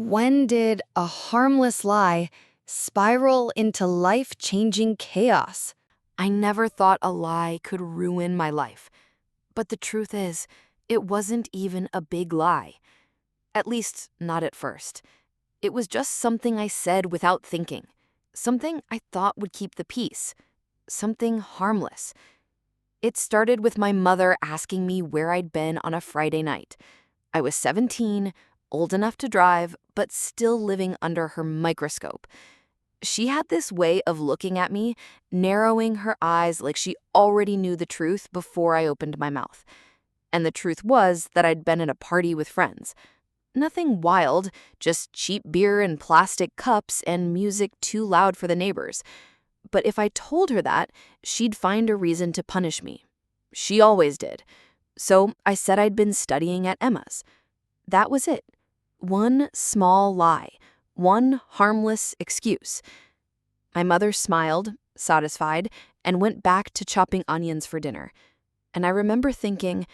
When did a harmless lie spiral into life-changing chaos? I never thought a lie could ruin my life. But the truth is, it wasn't even a big lie. At least, not at first. It was just something I said without thinking. Something I thought would keep the peace. Something harmless. It started with my mother asking me where I'd been on a Friday night. I was 17, old enough to drive, but still living under her microscope. She had this way of looking at me, narrowing her eyes like she already knew the truth before I opened my mouth. And the truth was that I'd been at a party with friends. Nothing wild, just cheap beer in plastic cups and music too loud for the neighbors. But if I told her that, she'd find a reason to punish me. She always did. So I said I'd been studying at Emma's. That was it. One small lie. One harmless excuse. My mother smiled, satisfied, and went back to chopping onions for dinner. And I remember thinking,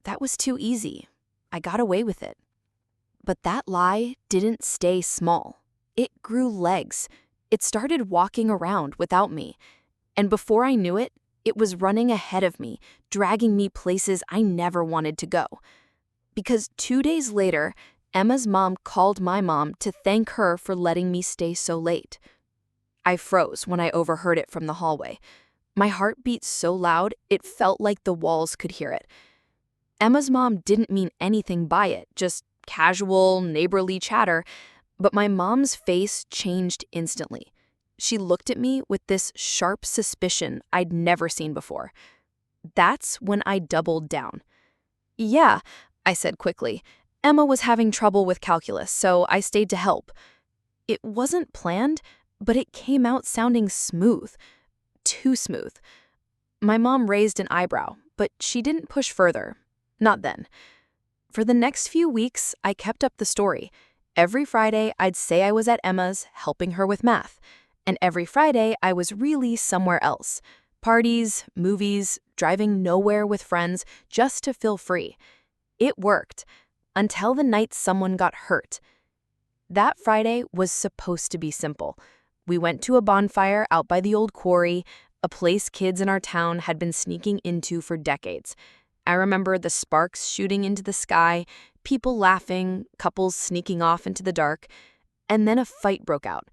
that was too easy. I got away with it. But that lie didn't stay small. It grew legs. It started walking around without me. And before I knew it, it was running ahead of me, dragging me places I never wanted to go. Because 2 days later, Emma's mom called my mom to thank her for letting me stay so late. I froze when I overheard it from the hallway. My heart beat so loud, it felt like the walls could hear it. Emma's mom didn't mean anything by it, just casual, neighborly chatter, but my mom's face changed instantly. She looked at me with this sharp suspicion I'd never seen before. That's when I doubled down. "Yeah," I said quickly. "Emma was having trouble with calculus, so I stayed to help." It wasn't planned, but it came out sounding smooth. Too smooth. My mom raised an eyebrow, but she didn't push further. Not then. For the next few weeks, I kept up the story. Every Friday, I'd say I was at Emma's, helping her with math. And every Friday, I was really somewhere else. Parties, movies, driving nowhere with friends, just to feel free. It worked. Until the night someone got hurt. That Friday was supposed to be simple. We went to a bonfire out by the old quarry, a place kids in our town had been sneaking into for decades. I remember the sparks shooting into the sky, people laughing, couples sneaking off into the dark, and then a fight broke out.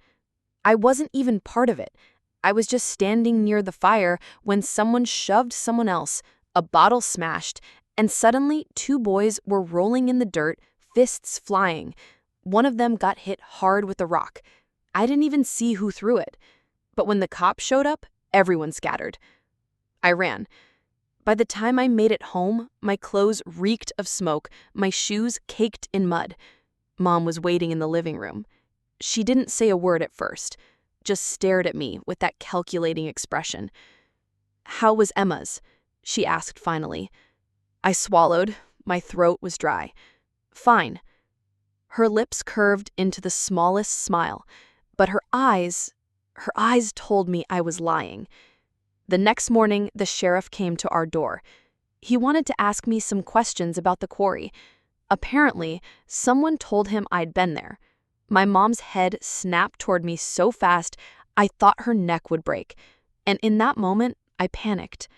I wasn't even part of it. I was just standing near the fire when someone shoved someone else, a bottle smashed, and suddenly 2 boys were rolling in the dirt, fists flying. One of them got hit hard with a rock. I didn't even see who threw it. But when the cops showed up, everyone scattered. I ran. By the time I made it home, my clothes reeked of smoke, my shoes caked in mud. Mom was waiting in the living room. She didn't say a word at first, just stared at me with that calculating expression. "How was Emma's?" she asked finally. I swallowed. My throat was dry. "Fine." Her lips curved into the smallest smile, but her eyes told me I was lying. The next morning, the sheriff came to our door. He wanted to ask me some questions about the quarry. Apparently, someone told him I'd been there. My mom's head snapped toward me so fast, I thought her neck would break. And in that moment, I panicked.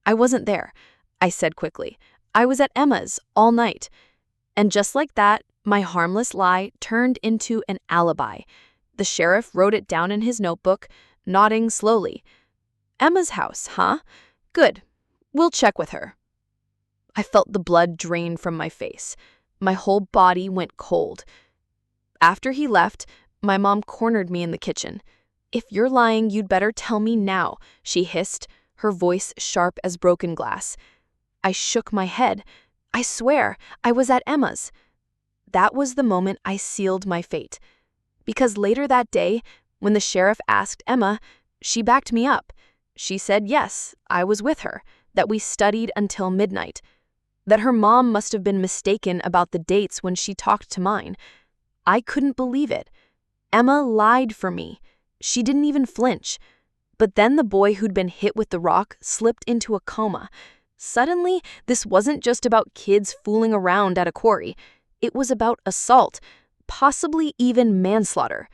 "I wasn't there," I said quickly. "I was at Emma's all night." And just like that, my harmless lie turned into an alibi. The sheriff wrote it down in his notebook, nodding slowly. "Emma's house, huh? Good. We'll check with her." I felt the blood drain from my face. My whole body went cold. After he left, my mom cornered me in the kitchen. "If you're lying, you'd better tell me now," she hissed, her voice sharp as broken glass. I shook my head. "I swear, I was at Emma's." That was the moment I sealed my fate. Because later that day, when the sheriff asked Emma, she backed me up. She said yes, I was with her, that we studied until midnight, that her mom must have been mistaken about the dates when she talked to mine. I couldn't believe it. Emma lied for me. She didn't even flinch. But then the boy who'd been hit with the rock slipped into a coma. Suddenly, this wasn't just about kids fooling around at a quarry. It was about assault, possibly even manslaughter.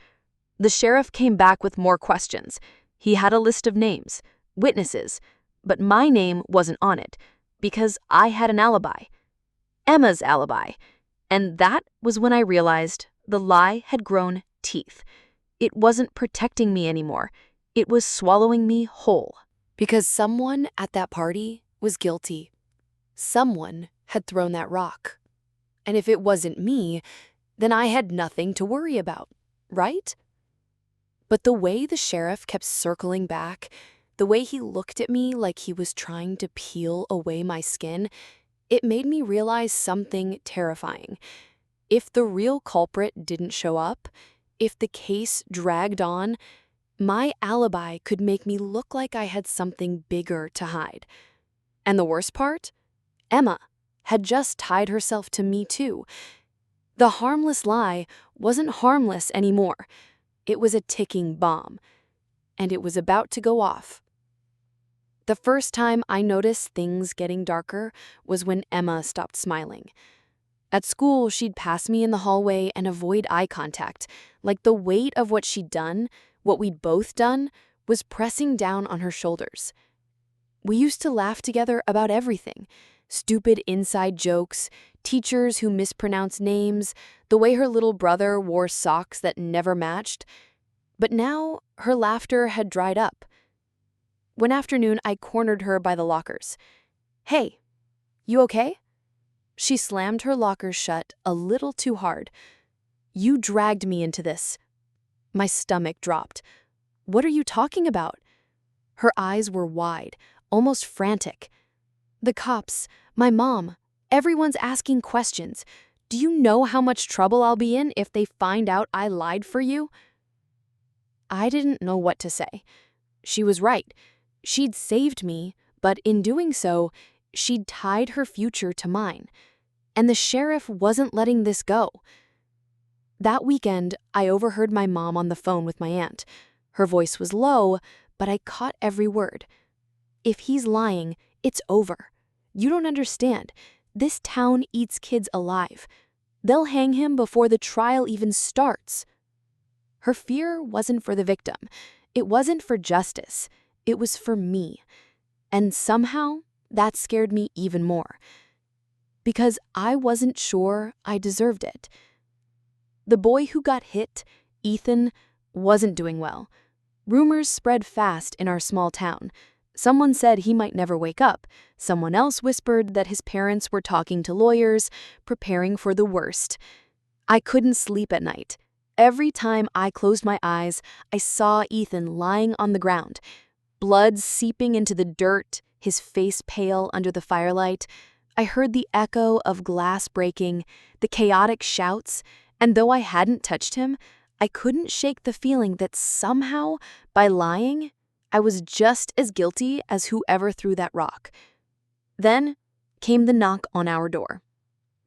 The sheriff came back with more questions. He had a list of names, witnesses, but my name wasn't on it because I had an alibi. Emma's alibi. And that was when I realized the lie had grown teeth. It wasn't protecting me anymore. It was swallowing me whole. Because someone at that party was guilty. Someone had thrown that rock. And if it wasn't me, then I had nothing to worry about, right? But the way the sheriff kept circling back, the way he looked at me like he was trying to peel away my skin, it made me realize something terrifying. If the real culprit didn't show up, if the case dragged on, my alibi could make me look like I had something bigger to hide. And the worst part? Emma had just tied herself to me too. The harmless lie wasn't harmless anymore. It was a ticking bomb, and it was about to go off. The first time I noticed things getting darker was when Emma stopped smiling. At school, she'd pass me in the hallway and avoid eye contact, like the weight of what she'd done, what we'd both done, was pressing down on her shoulders. We used to laugh together about everything. Stupid inside jokes, teachers who mispronounced names, the way her little brother wore socks that never matched. But now, her laughter had dried up. One afternoon, I cornered her by the lockers. "Hey, you okay?" She slammed her locker shut a little too hard. "You dragged me into this." My stomach dropped. "What are you talking about?" Her eyes were wide, almost frantic. "The cops, my mom, everyone's asking questions. Do you know how much trouble I'll be in if they find out I lied for you?" I didn't know what to say. She was right. She'd saved me, but in doing so, she'd tied her future to mine. And the sheriff wasn't letting this go. That weekend, I overheard my mom on the phone with my aunt. Her voice was low, but I caught every word. "If he's lying, it's over. You don't understand. This town eats kids alive. They'll hang him before the trial even starts." Her fear wasn't for the victim. It wasn't for justice. It was for me. And somehow, that scared me even more. Because I wasn't sure I deserved it. The boy who got hit, Ethan, wasn't doing well. Rumors spread fast in our small town. Someone said he might never wake up. Someone else whispered that his parents were talking to lawyers, preparing for the worst. I couldn't sleep at night. Every time I closed my eyes, I saw Ethan lying on the ground, blood seeping into the dirt, his face pale under the firelight. I heard the echo of glass breaking, the chaotic shouts, and though I hadn't touched him, I couldn't shake the feeling that somehow, by lying, I was just as guilty as whoever threw that rock. Then came the knock on our door.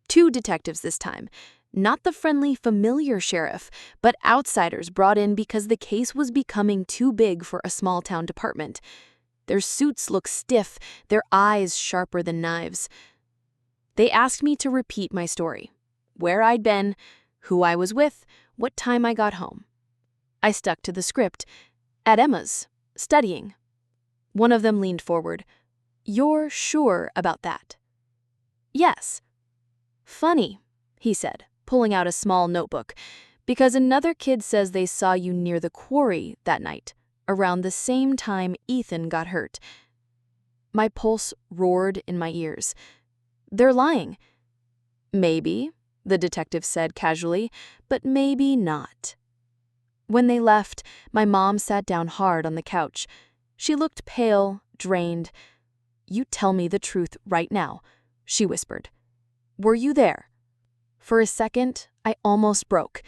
2 detectives this time. Not the friendly, familiar sheriff, but outsiders brought in because the case was becoming too big for a small-town department. Their suits looked stiff, their eyes sharper than knives. They asked me to repeat my story. Where I'd been, who I was with, what time I got home. I stuck to the script. At Emma's, studying. One of them leaned forward. "You're sure about that?" "Yes." "Funny," he said, pulling out a small notebook, "because another kid says they saw you near the quarry that night, around the same time Ethan got hurt." My pulse roared in my ears. "They're lying." "Maybe," the detective said casually, "but maybe not." When they left, my mom sat down hard on the couch. She looked pale, drained. "You tell me the truth right now," she whispered. "Were you there?" For a second, I almost broke.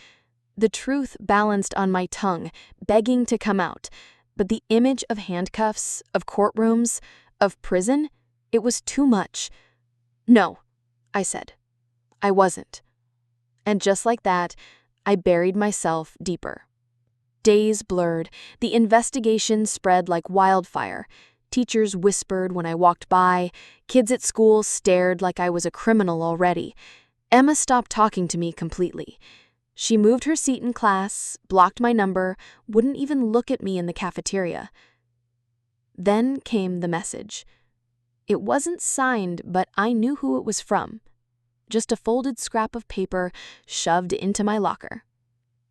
The truth balanced on my tongue, begging to come out. But the image of handcuffs, of courtrooms, of prison, it was too much. "No," I said. "I wasn't." And just like that, I buried myself deeper. Days blurred. The investigation spread like wildfire. Teachers whispered when I walked by. Kids at school stared like I was a criminal already. Emma stopped talking to me completely. She moved her seat in class, blocked my number, wouldn't even look at me in the cafeteria. Then came the message. It wasn't signed, but I knew who it was from. Just a folded scrap of paper shoved into my locker.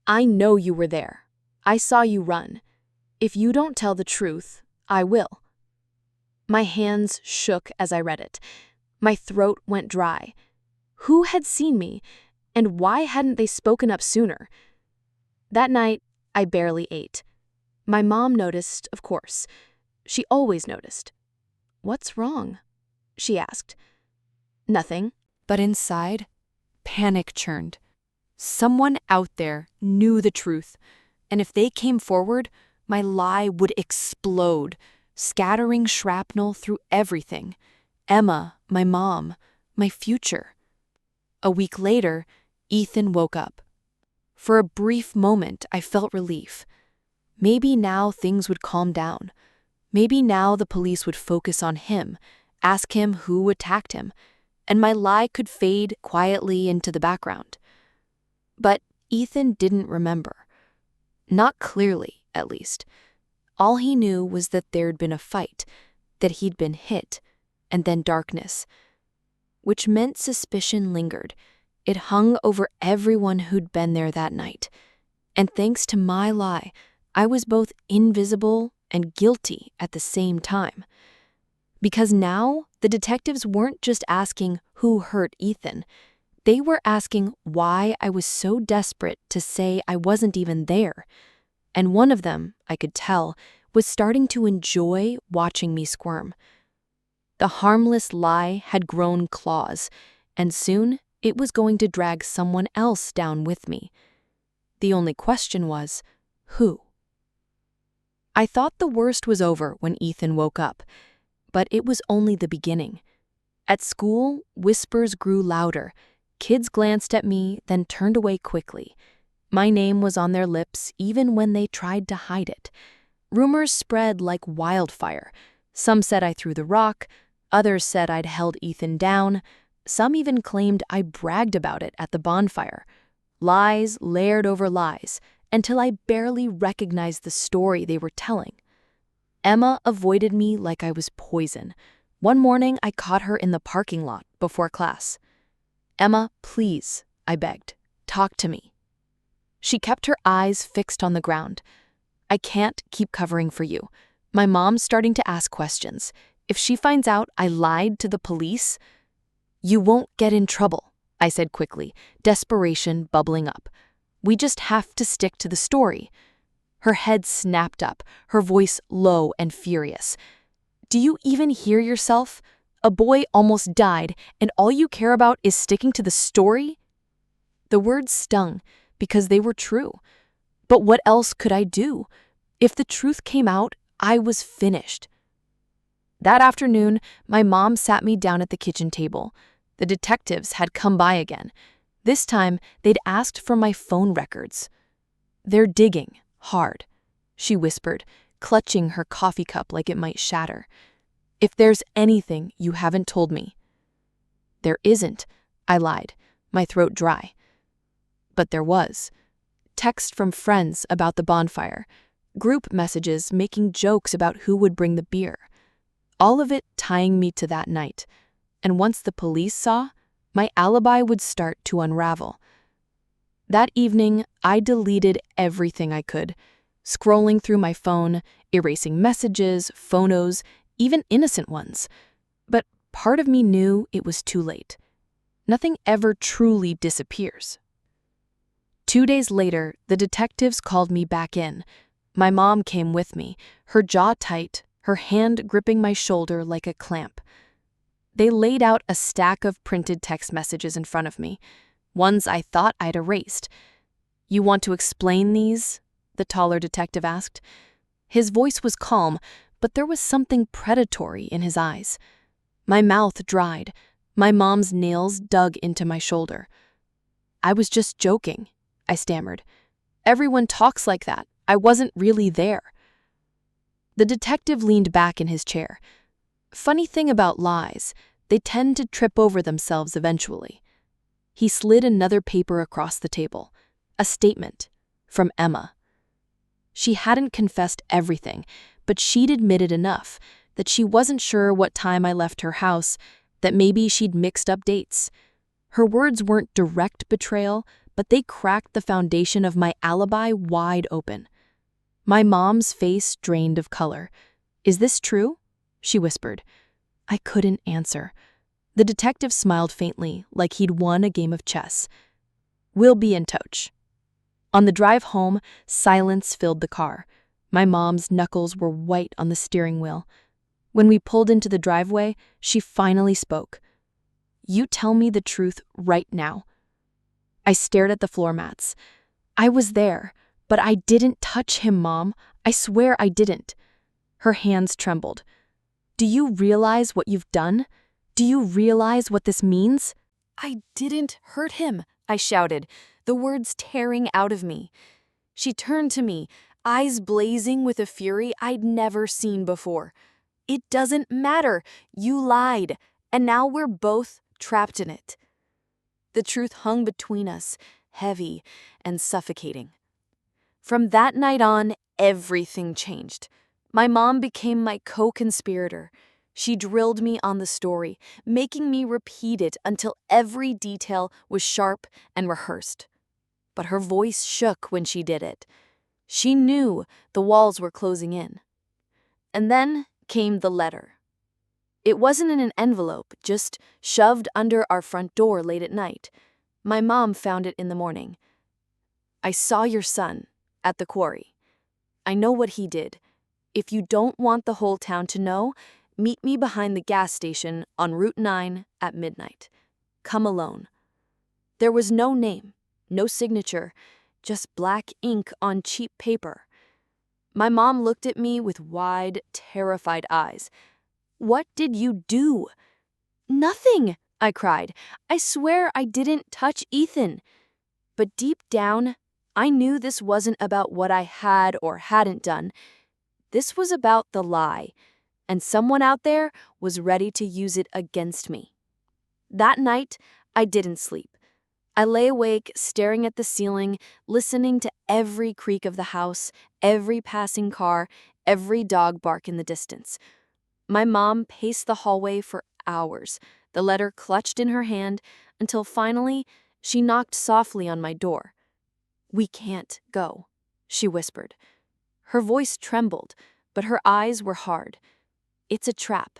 I know you were there. I saw you run. If you don't tell the truth, I will. My hands shook as I read it. My throat went dry. Who had seen me, and why hadn't they spoken up sooner? That night, I barely ate. My mom noticed, of course. She always noticed. "What's wrong?" she asked. "Nothing." But inside, panic churned. Someone out there knew the truth, and if they came forward, my lie would explode, scattering shrapnel through everything. Emma, my mom, my future. A week later, Ethan woke up. For a brief moment, I felt relief. Maybe now things would calm down. Maybe now the police would focus on him, ask him who attacked him, and my lie could fade quietly into the background. But Ethan didn't remember. Not clearly, at least. All he knew was that there'd been a fight, that he'd been hit, and then darkness. Which meant suspicion lingered. It hung over everyone who'd been there that night. And thanks to my lie, I was both invisible and guilty at the same time. Because now, the detectives weren't just asking who hurt Ethan. They were asking why I was so desperate to say I wasn't even there. And one of them, I could tell, was starting to enjoy watching me squirm. The harmless lie had grown claws, and soon it was going to drag someone else down with me. The only question was, who? I thought the worst was over when Ethan woke up, but it was only the beginning. At school, whispers grew louder. Kids glanced at me, then turned away quickly. My name was on their lips even when they tried to hide it. Rumors spread like wildfire. Some said I threw the rock, others said I'd held Ethan down, some even claimed I bragged about it at the bonfire. Lies layered over lies, until I barely recognized the story they were telling. Emma avoided me like I was poison. One morning, I caught her in the parking lot before class. "Emma, please," I begged, "talk to me." She kept her eyes fixed on the ground. "I can't keep covering for you. My mom's starting to ask questions. If she finds out I lied to the police..." "You won't get in trouble," I said quickly, desperation bubbling up. "We just have to stick to the story." Her head snapped up, her voice low and furious. "Do you even hear yourself? A boy almost died, and all you care about is sticking to the story?" The words stung, because they were true. But what else could I do? If the truth came out, I was finished. That afternoon, my mom sat me down at the kitchen table. The detectives had come by again. This time, they'd asked for my phone records. "They're digging, hard," she whispered, clutching her coffee cup like it might shatter. "If there's anything you haven't told me..." "There isn't," I lied, my throat dry. But there was. Text from friends about the bonfire, group messages making jokes about who would bring the beer. All of it tying me to that night. And once the police saw, my alibi would start to unravel. That evening, I deleted everything I could, scrolling through my phone, erasing messages, photos, even innocent ones. But part of me knew it was too late. Nothing ever truly disappears. 2 days later, the detectives called me back in. My mom came with me, her jaw tight, her hand gripping my shoulder like a clamp. They laid out a stack of printed text messages in front of me, ones I thought I'd erased. "You want to explain these?" the taller detective asked. His voice was calm, but there was something predatory in his eyes. My mouth dried. My mom's nails dug into my shoulder. "I was just joking," I stammered. "Everyone talks like that. I wasn't really there." The detective leaned back in his chair. Funny thing about lies, they tend to trip over themselves eventually. He slid another paper across the table. A statement from Emma. She hadn't confessed everything, but she'd admitted enough that she wasn't sure what time I left her house, that maybe she'd mixed up dates. Her words weren't direct betrayal, but they cracked the foundation of my alibi wide open. My mom's face drained of color. "Is this true?" she whispered. I couldn't answer. The detective smiled faintly, like he'd won a game of chess. "We'll be in touch." On the drive home, silence filled the car. My mom's knuckles were white on the steering wheel. When we pulled into the driveway, she finally spoke. "You tell me the truth right now." I stared at the floor mats. "I was there, but I didn't touch him, Mom. I swear I didn't." Her hands trembled. "Do you realize what you've done? Do you realize what this means?" "I didn't hurt him," I shouted, the words tearing out of me. She turned to me, eyes blazing with a fury I'd never seen before. "It doesn't matter. You lied, and now we're both trapped in it." The truth hung between us, heavy and suffocating. From that night on, everything changed. My mom became my co-conspirator. She drilled me on the story, making me repeat it until every detail was sharp and rehearsed. But her voice shook when she did it. She knew the walls were closing in. And then came the letter. It wasn't in an envelope, just shoved under our front door late at night. My mom found it in the morning. "I saw your son at the quarry. I know what he did. If you don't want the whole town to know, meet me behind the gas station on Route 9 at midnight. Come alone." There was no name, no signature, just black ink on cheap paper. My mom looked at me with wide, terrified eyes. "What did you do?" "Nothing," I cried. "I swear I didn't touch Ethan." But deep down, I knew this wasn't about what I had or hadn't done. This was about the lie, and someone out there was ready to use it against me. That night, I didn't sleep. I lay awake, staring at the ceiling, listening to every creak of the house, every passing car, every dog bark in the distance. My mom paced the hallway for hours, the letter clutched in her hand, until finally she knocked softly on my door. "We can't go," she whispered. Her voice trembled, but her eyes were hard. "It's a trap.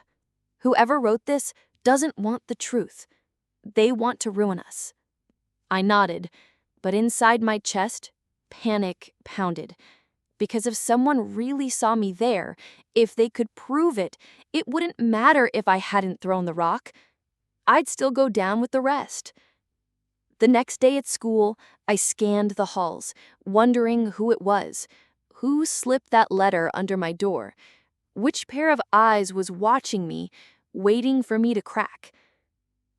Whoever wrote this doesn't want the truth. They want to ruin us." I nodded, but inside my chest, panic pounded. Because if someone really saw me there, if they could prove it, it wouldn't matter if I hadn't thrown the rock. I'd still go down with the rest. The next day at school, I scanned the halls, wondering who it was. Who slipped that letter under my door? Which pair of eyes was watching me, waiting for me to crack?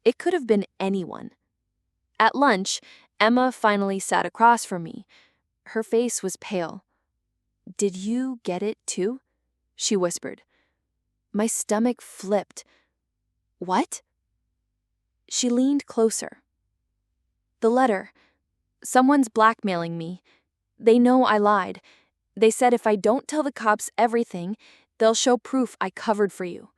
It could have been anyone. At lunch, Emma finally sat across from me. Her face was pale. "Did you get it too?" she whispered. My stomach flipped. "What?" She leaned closer. "The letter. Someone's blackmailing me. They know I lied. They said if I don't tell the cops everything, they'll show proof I covered for you."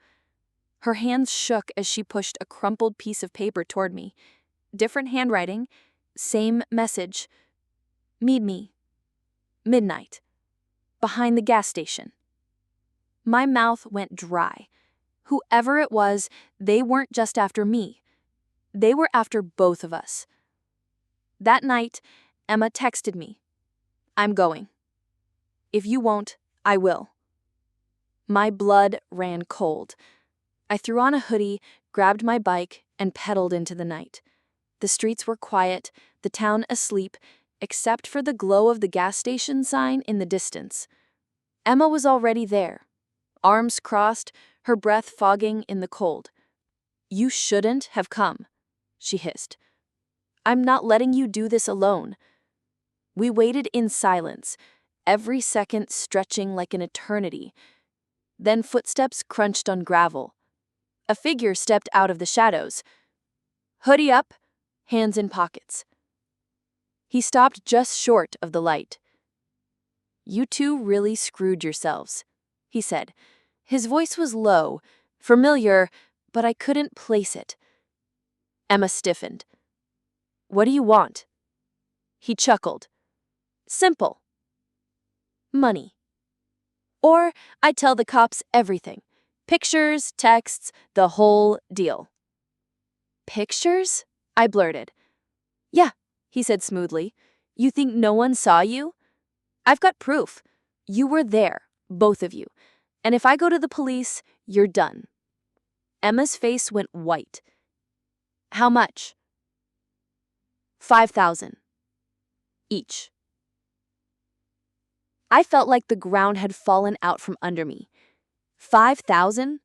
Her hands shook as she pushed a crumpled piece of paper toward me. Different handwriting, same message. "Meet me. Midnight. Behind the gas station." My mouth went dry. Whoever it was, they weren't just after me. They were after both of us. That night, Emma texted me. "I'm going. If you won't, I will." My blood ran cold. I threw on a hoodie, grabbed my bike, and pedaled into the night. The streets were quiet, the town asleep, except for the glow of the gas station sign in the distance. Emma was already there, arms crossed, her breath fogging in the cold. "You shouldn't have come," she hissed. "I'm not letting you do this alone." We waited in silence, every second stretching like an eternity. Then footsteps crunched on gravel. A figure stepped out of the shadows. Hoodie up, hands in pockets. He stopped just short of the light. "You two really screwed yourselves," he said. His voice was low, familiar, but I couldn't place it. Emma stiffened. "What do you want?" He chuckled. "Simple. Money. Or I tell the cops everything. Pictures, texts, the whole deal." "Pictures?" I blurted. "Yeah," he said smoothly. "You think no one saw you? I've got proof. You were there, both of you. And if I go to the police, you're done." Emma's face went white. "How much?" 5,000. Each. I felt like the ground had fallen out from under me. 5,000?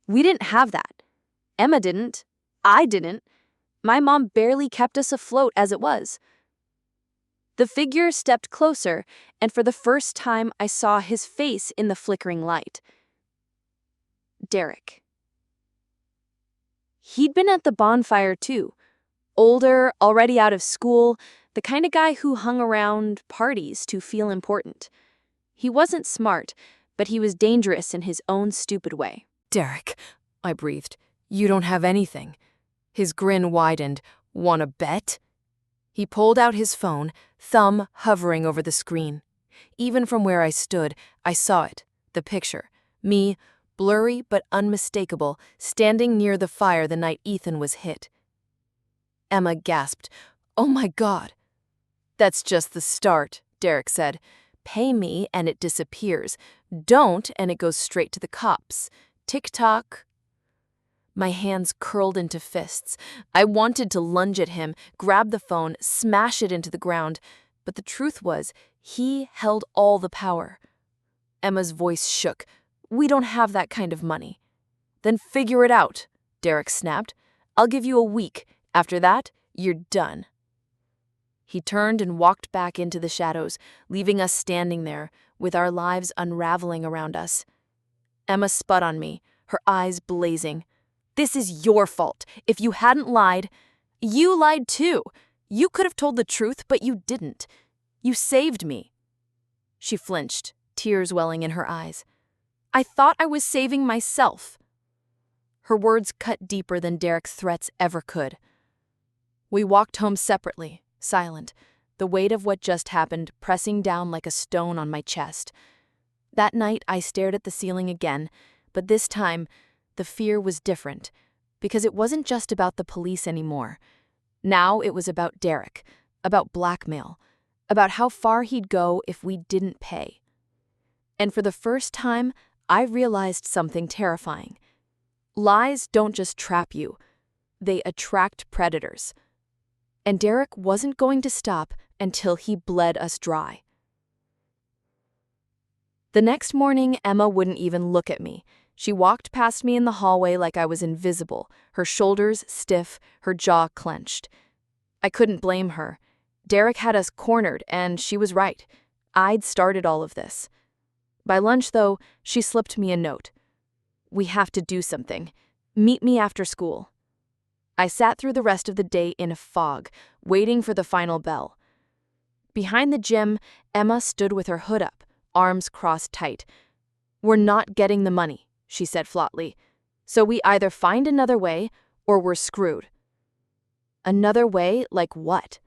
We didn't have that. Emma didn't. I didn't. My mom barely kept us afloat as it was. The figure stepped closer, and for the first time I saw his face in the flickering light. Derek. He'd been at the bonfire too. Older, already out of school, the kind of guy who hung around parties to feel important. He wasn't smart, but he was dangerous in his own stupid way. "Derek," I breathed, "you don't have anything." His grin widened. "Wanna bet?" He pulled out his phone, thumb hovering over the screen. Even from where I stood, I saw it, the picture. Me, blurry but unmistakable, standing near the fire the night Ethan was hit. Emma gasped. "Oh my God." "That's just the start," Derek said. "Pay me and it disappears. Don't and it goes straight to the cops. Tick-tock." My hands curled into fists. I wanted to lunge at him, grab the phone, smash it into the ground. But the truth was, he held all the power. Emma's voice shook. "We don't have that kind of money." "Then figure it out," Derek snapped. "I'll give you a week. After that, you're done." He turned and walked back into the shadows, leaving us standing there, with our lives unraveling around us. Emma spat on me, her eyes blazing. "This is your fault. If you hadn't lied..." "You lied too. You could have told the truth, but you didn't. You saved me." She flinched, tears welling in her eyes. "I thought I was saving myself." Her words cut deeper than Derek's threats ever could. We walked home separately, silent, the weight of what just happened pressing down like a stone on my chest. That night I stared at the ceiling again, but this time the fear was different, because it wasn't just about the police anymore. Now it was about Derek, about blackmail, about how far he'd go if we didn't pay. And for the first time, I realized something terrifying. Lies don't just trap you, they attract predators. And Derek wasn't going to stop until he bled us dry. The next morning, Emma wouldn't even look at me. She walked past me in the hallway like I was invisible, her shoulders stiff, her jaw clenched. I couldn't blame her. Derek had us cornered, and she was right. I'd started all of this. By lunch, though, she slipped me a note. "We have to do something. Meet me after school." I sat through the rest of the day in a fog, waiting for the final bell. Behind the gym, Emma stood with her hood up, arms crossed tight. "We're not getting the money," she said flatly. "So we either find another way, or we're screwed." Another way, like what?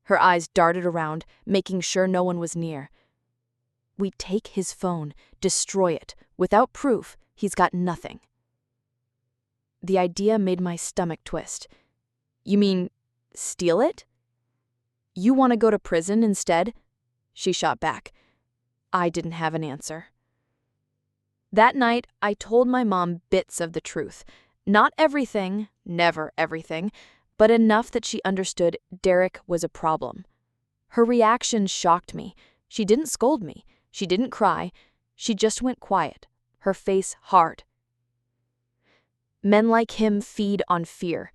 Her eyes darted around, making sure no one was near. "We take his phone, destroy it. Without proof, he's got nothing." The idea made my stomach twist. "You mean, steal it? You want to go to prison instead?" She shot back. I didn't have an answer. That night, I told my mom bits of the truth. Not everything, never everything, but enough that she understood Derek was a problem. Her reaction shocked me. She didn't scold me. She didn't cry. She just went quiet, her face hard. "Men like him feed on fear.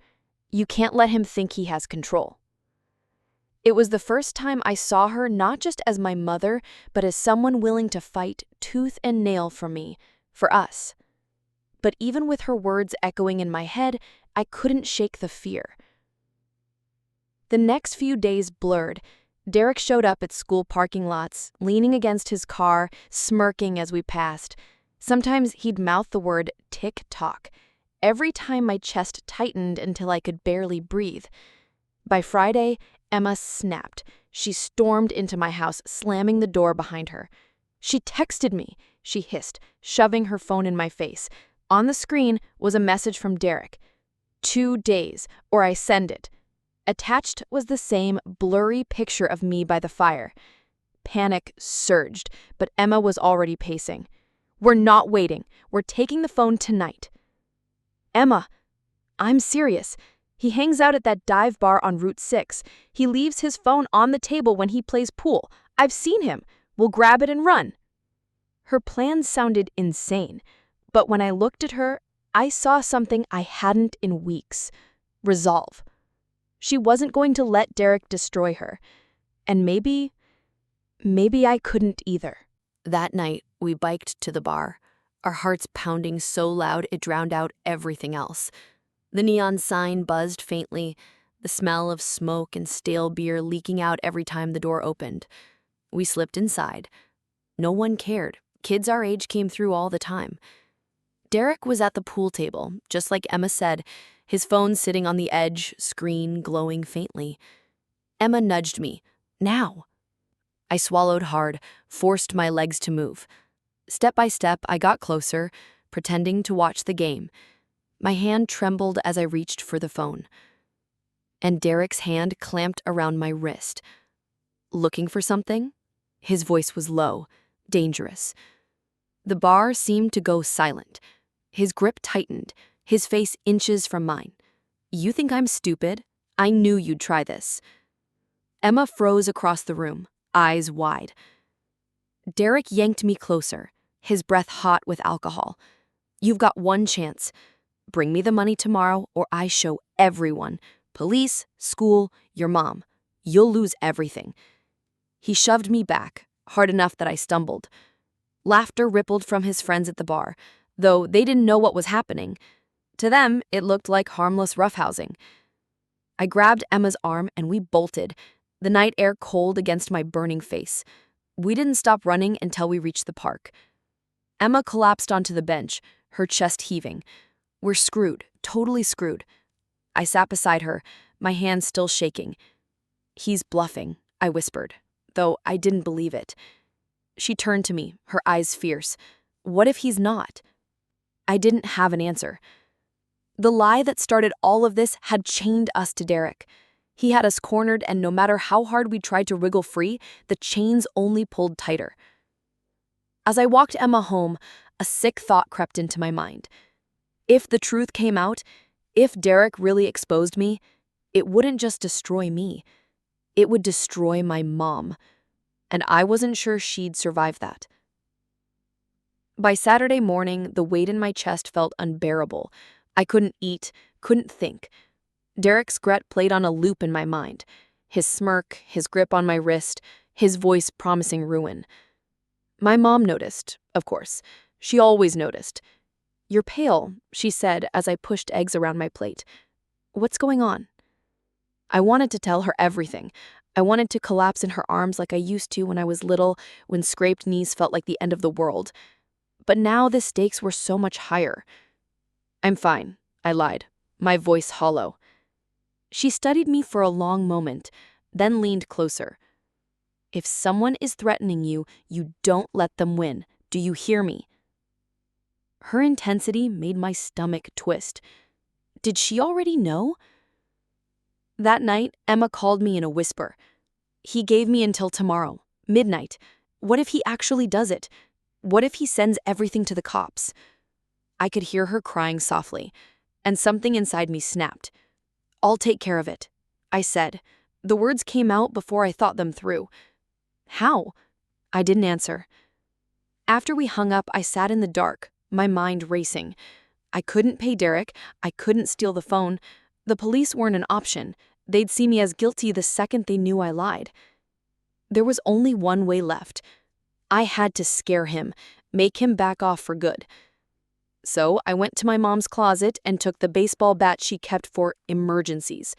You can't let him think he has control." It was the first time I saw her not just as my mother, but as someone willing to fight tooth and nail for me, for us. But even with her words echoing in my head, I couldn't shake the fear. The next few days blurred. Derek showed up at school parking lots, leaning against his car, smirking as we passed. Sometimes he'd mouth the word tick-tock. Every time my chest tightened until I could barely breathe. By Friday, Emma snapped. She stormed into my house, slamming the door behind her. "She texted me," she hissed, shoving her phone in my face. On the screen was a message from Derek. 2 days, or I send it. Attached was the same blurry picture of me by the fire. Panic surged, but Emma was already pacing. "We're not waiting. We're taking the phone tonight." "Emma, I'm serious. He hangs out at that dive bar on Route 6. He leaves his phone on the table when he plays pool. I've seen him. We'll grab it and run." Her plans sounded insane, but when I looked at her, I saw something I hadn't in weeks. Resolve. She wasn't going to let Derek destroy her. And maybe I couldn't either. That night, we biked to the bar, our hearts pounding so loud it drowned out everything else. The neon sign buzzed faintly, the smell of smoke and stale beer leaking out every time the door opened. We slipped inside. No one cared. Kids our age came through all the time. Derek was at the pool table, just like Emma said, his phone sitting on the edge, screen glowing faintly. Emma nudged me. "Now." I swallowed hard, forced my legs to move. Step by step, I got closer, pretending to watch the game. My hand trembled as I reached for the phone. And Derek's hand clamped around my wrist. "Looking for something?" His voice was low, dangerous. The bar seemed to go silent. His grip tightened, his face inches from mine. "You think I'm stupid? I knew you'd try this." Emma froze across the room, eyes wide. Derek yanked me closer, his breath hot with alcohol. "You've got one chance. Bring me the money tomorrow or I show everyone. Police, school, your mom. You'll lose everything." He shoved me back, hard enough that I stumbled. Laughter rippled from his friends at the bar, though they didn't know what was happening. To them, it looked like harmless roughhousing. I grabbed Emma's arm and we bolted, the night air cold against my burning face. We didn't stop running until we reached the park. Emma collapsed onto the bench, her chest heaving. "We're screwed, totally screwed." I sat beside her, my hands still shaking. "He's bluffing," I whispered, though I didn't believe it. She turned to me, her eyes fierce. "What if he's not?" I didn't have an answer. The lie that started all of this had chained us to Derek. He had us cornered, and no matter how hard we tried to wriggle free, the chains only pulled tighter. As I walked Emma home, a sick thought crept into my mind. If the truth came out, if Derek really exposed me, it wouldn't just destroy me. It would destroy my mom. And I wasn't sure she'd survive that. By Saturday morning, the weight in my chest felt unbearable. I couldn't eat, couldn't think. Derek's grit played on a loop in my mind. His smirk, his grip on my wrist, his voice promising ruin. My mom noticed, of course. She always noticed. "You're pale," she said as I pushed eggs around my plate. "What's going on?" I wanted to tell her everything. I wanted to collapse in her arms like I used to when I was little, when scraped knees felt like the end of the world. But now the stakes were so much higher. "I'm fine," I lied, my voice hollow. She studied me for a long moment, then leaned closer. "If someone is threatening you, you don't let them win. Do you hear me?" Her intensity made my stomach twist. Did she already know? That night, Emma called me in a whisper. "He gave me until tomorrow, midnight. What if he actually does it? What if he sends everything to the cops?" I could hear her crying softly, and something inside me snapped. "I'll take care of it," I said. The words came out before I thought them through. "How?" I didn't answer. After we hung up, I sat in the dark, my mind racing. I couldn't pay Derek. I couldn't steal the phone. The police weren't an option. They'd see me as guilty the second they knew I lied. There was only one way left. I had to scare him, make him back off for good. So I went to my mom's closet and took the baseball bat she kept for emergencies.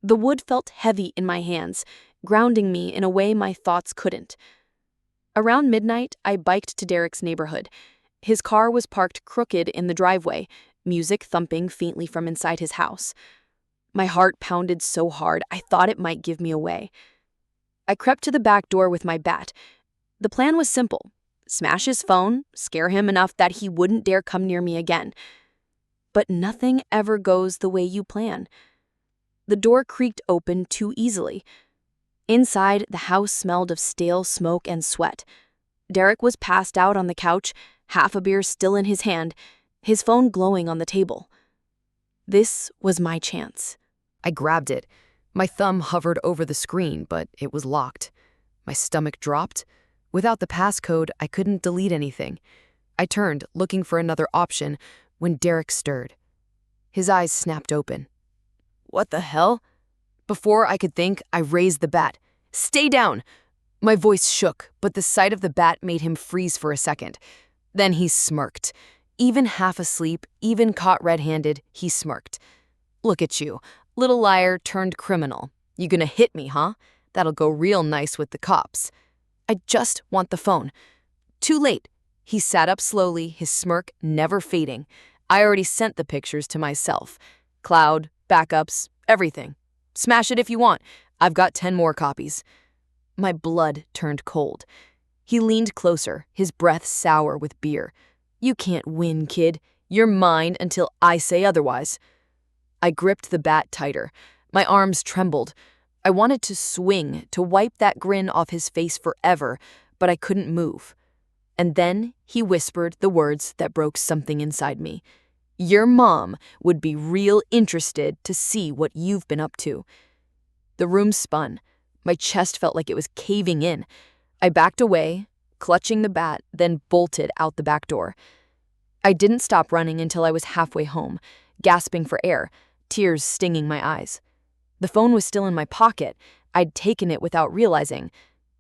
The wood felt heavy in my hands, grounding me in a way my thoughts couldn't. Around midnight, I biked to Derek's neighborhood. His car was parked crooked in the driveway, music thumping faintly from inside his house. My heart pounded so hard I thought it might give me away. I crept to the back door with my bat. The plan was simple: smash his phone, scare him enough that he wouldn't dare come near me again. But nothing ever goes the way you plan. The door creaked open too easily. Inside, the house smelled of stale smoke and sweat. Derek was passed out on the couch, half a beer still in his hand, his phone glowing on the table. This was my chance. I grabbed it. My thumb hovered over the screen, but it was locked. My stomach dropped. Without the passcode, I couldn't delete anything. I turned, looking for another option, when Derek stirred. His eyes snapped open. "What the hell?" Before I could think, I raised the bat. "Stay down!" My voice shook, but the sight of the bat made him freeze for a second. Then he smirked. Even half asleep, even caught red-handed, he smirked. "Look at you, little liar turned criminal. You gonna hit me, huh? That'll go real nice with the cops." "I just want the phone." "Too late." He sat up slowly, his smirk never fading. "I already sent the pictures to myself. Cloud, backups, everything. Smash it if you want. I've got 10 more copies." My blood turned cold. He leaned closer, his breath sour with beer. "You can't win, kid. You're mine until I say otherwise." I gripped the bat tighter. My arms trembled. I wanted to swing, to wipe that grin off his face forever, but I couldn't move. And then he whispered the words that broke something inside me. "Your mom would be real interested to see what you've been up to." The room spun. My chest felt like it was caving in. I backed away, clutching the bat, then bolted out the back door. I didn't stop running until I was halfway home, gasping for air, tears stinging my eyes. The phone was still in my pocket. I'd taken it without realizing.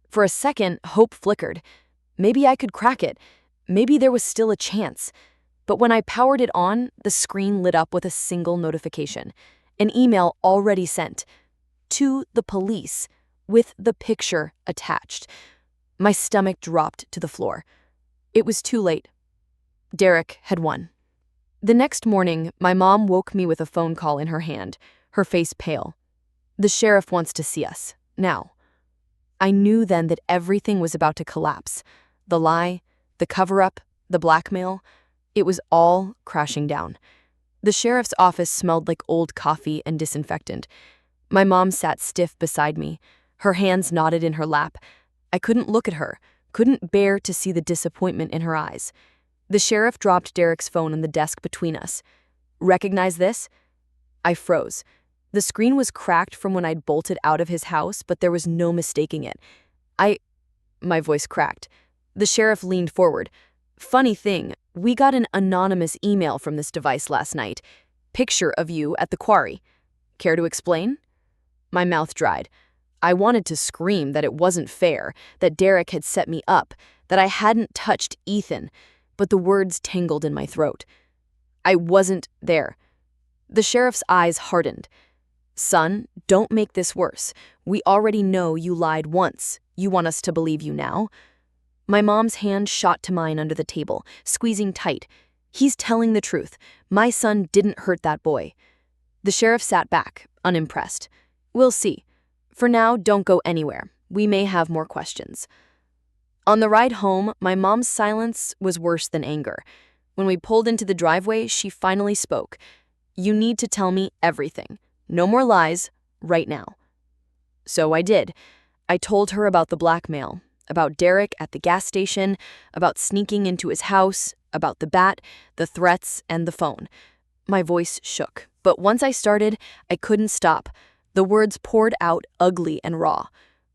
For a second, hope flickered. Maybe I could crack it. Maybe there was still a chance. But when I powered it on, the screen lit up with a single notification. An email already sent. To the police, with the picture attached. My stomach dropped to the floor. It was too late. Derek had won. The next morning, my mom woke me with a phone call in her hand, her face pale. "The sheriff wants to see us, now." I knew then that everything was about to collapse. The lie, the cover-up, the blackmail, it was all crashing down. The sheriff's office smelled like old coffee and disinfectant. My mom sat stiff beside me, her hands knotted in her lap. I couldn't look at her, couldn't bear to see the disappointment in her eyes. The sheriff dropped Derek's phone on the desk between us. "Recognize this?" I froze. The screen was cracked from when I'd bolted out of his house, but there was no mistaking it. My voice cracked. The sheriff leaned forward. "Funny thing, we got an anonymous email from this device last night. Picture of you at the quarry. Care to explain?" My mouth dried. I wanted to scream that it wasn't fair, that Derek had set me up, that I hadn't touched Ethan, but the words tangled in my throat. "I wasn't there." The sheriff's eyes hardened. "Son, don't make this worse. We already know you lied once. You want us to believe you now?" My mom's hand shot to mine under the table, squeezing tight. "He's telling the truth. My son didn't hurt that boy." The sheriff sat back, unimpressed. "We'll see. For now, don't go anywhere. We may have more questions." On the ride home, my mom's silence was worse than anger. When we pulled into the driveway, she finally spoke. "You need to tell me everything. No more lies, right now." So I did. I told her about the blackmail, about Derek at the gas station, about sneaking into his house, about the bat, the threats, and the phone. My voice shook, but once I started, I couldn't stop. The words poured out ugly and raw.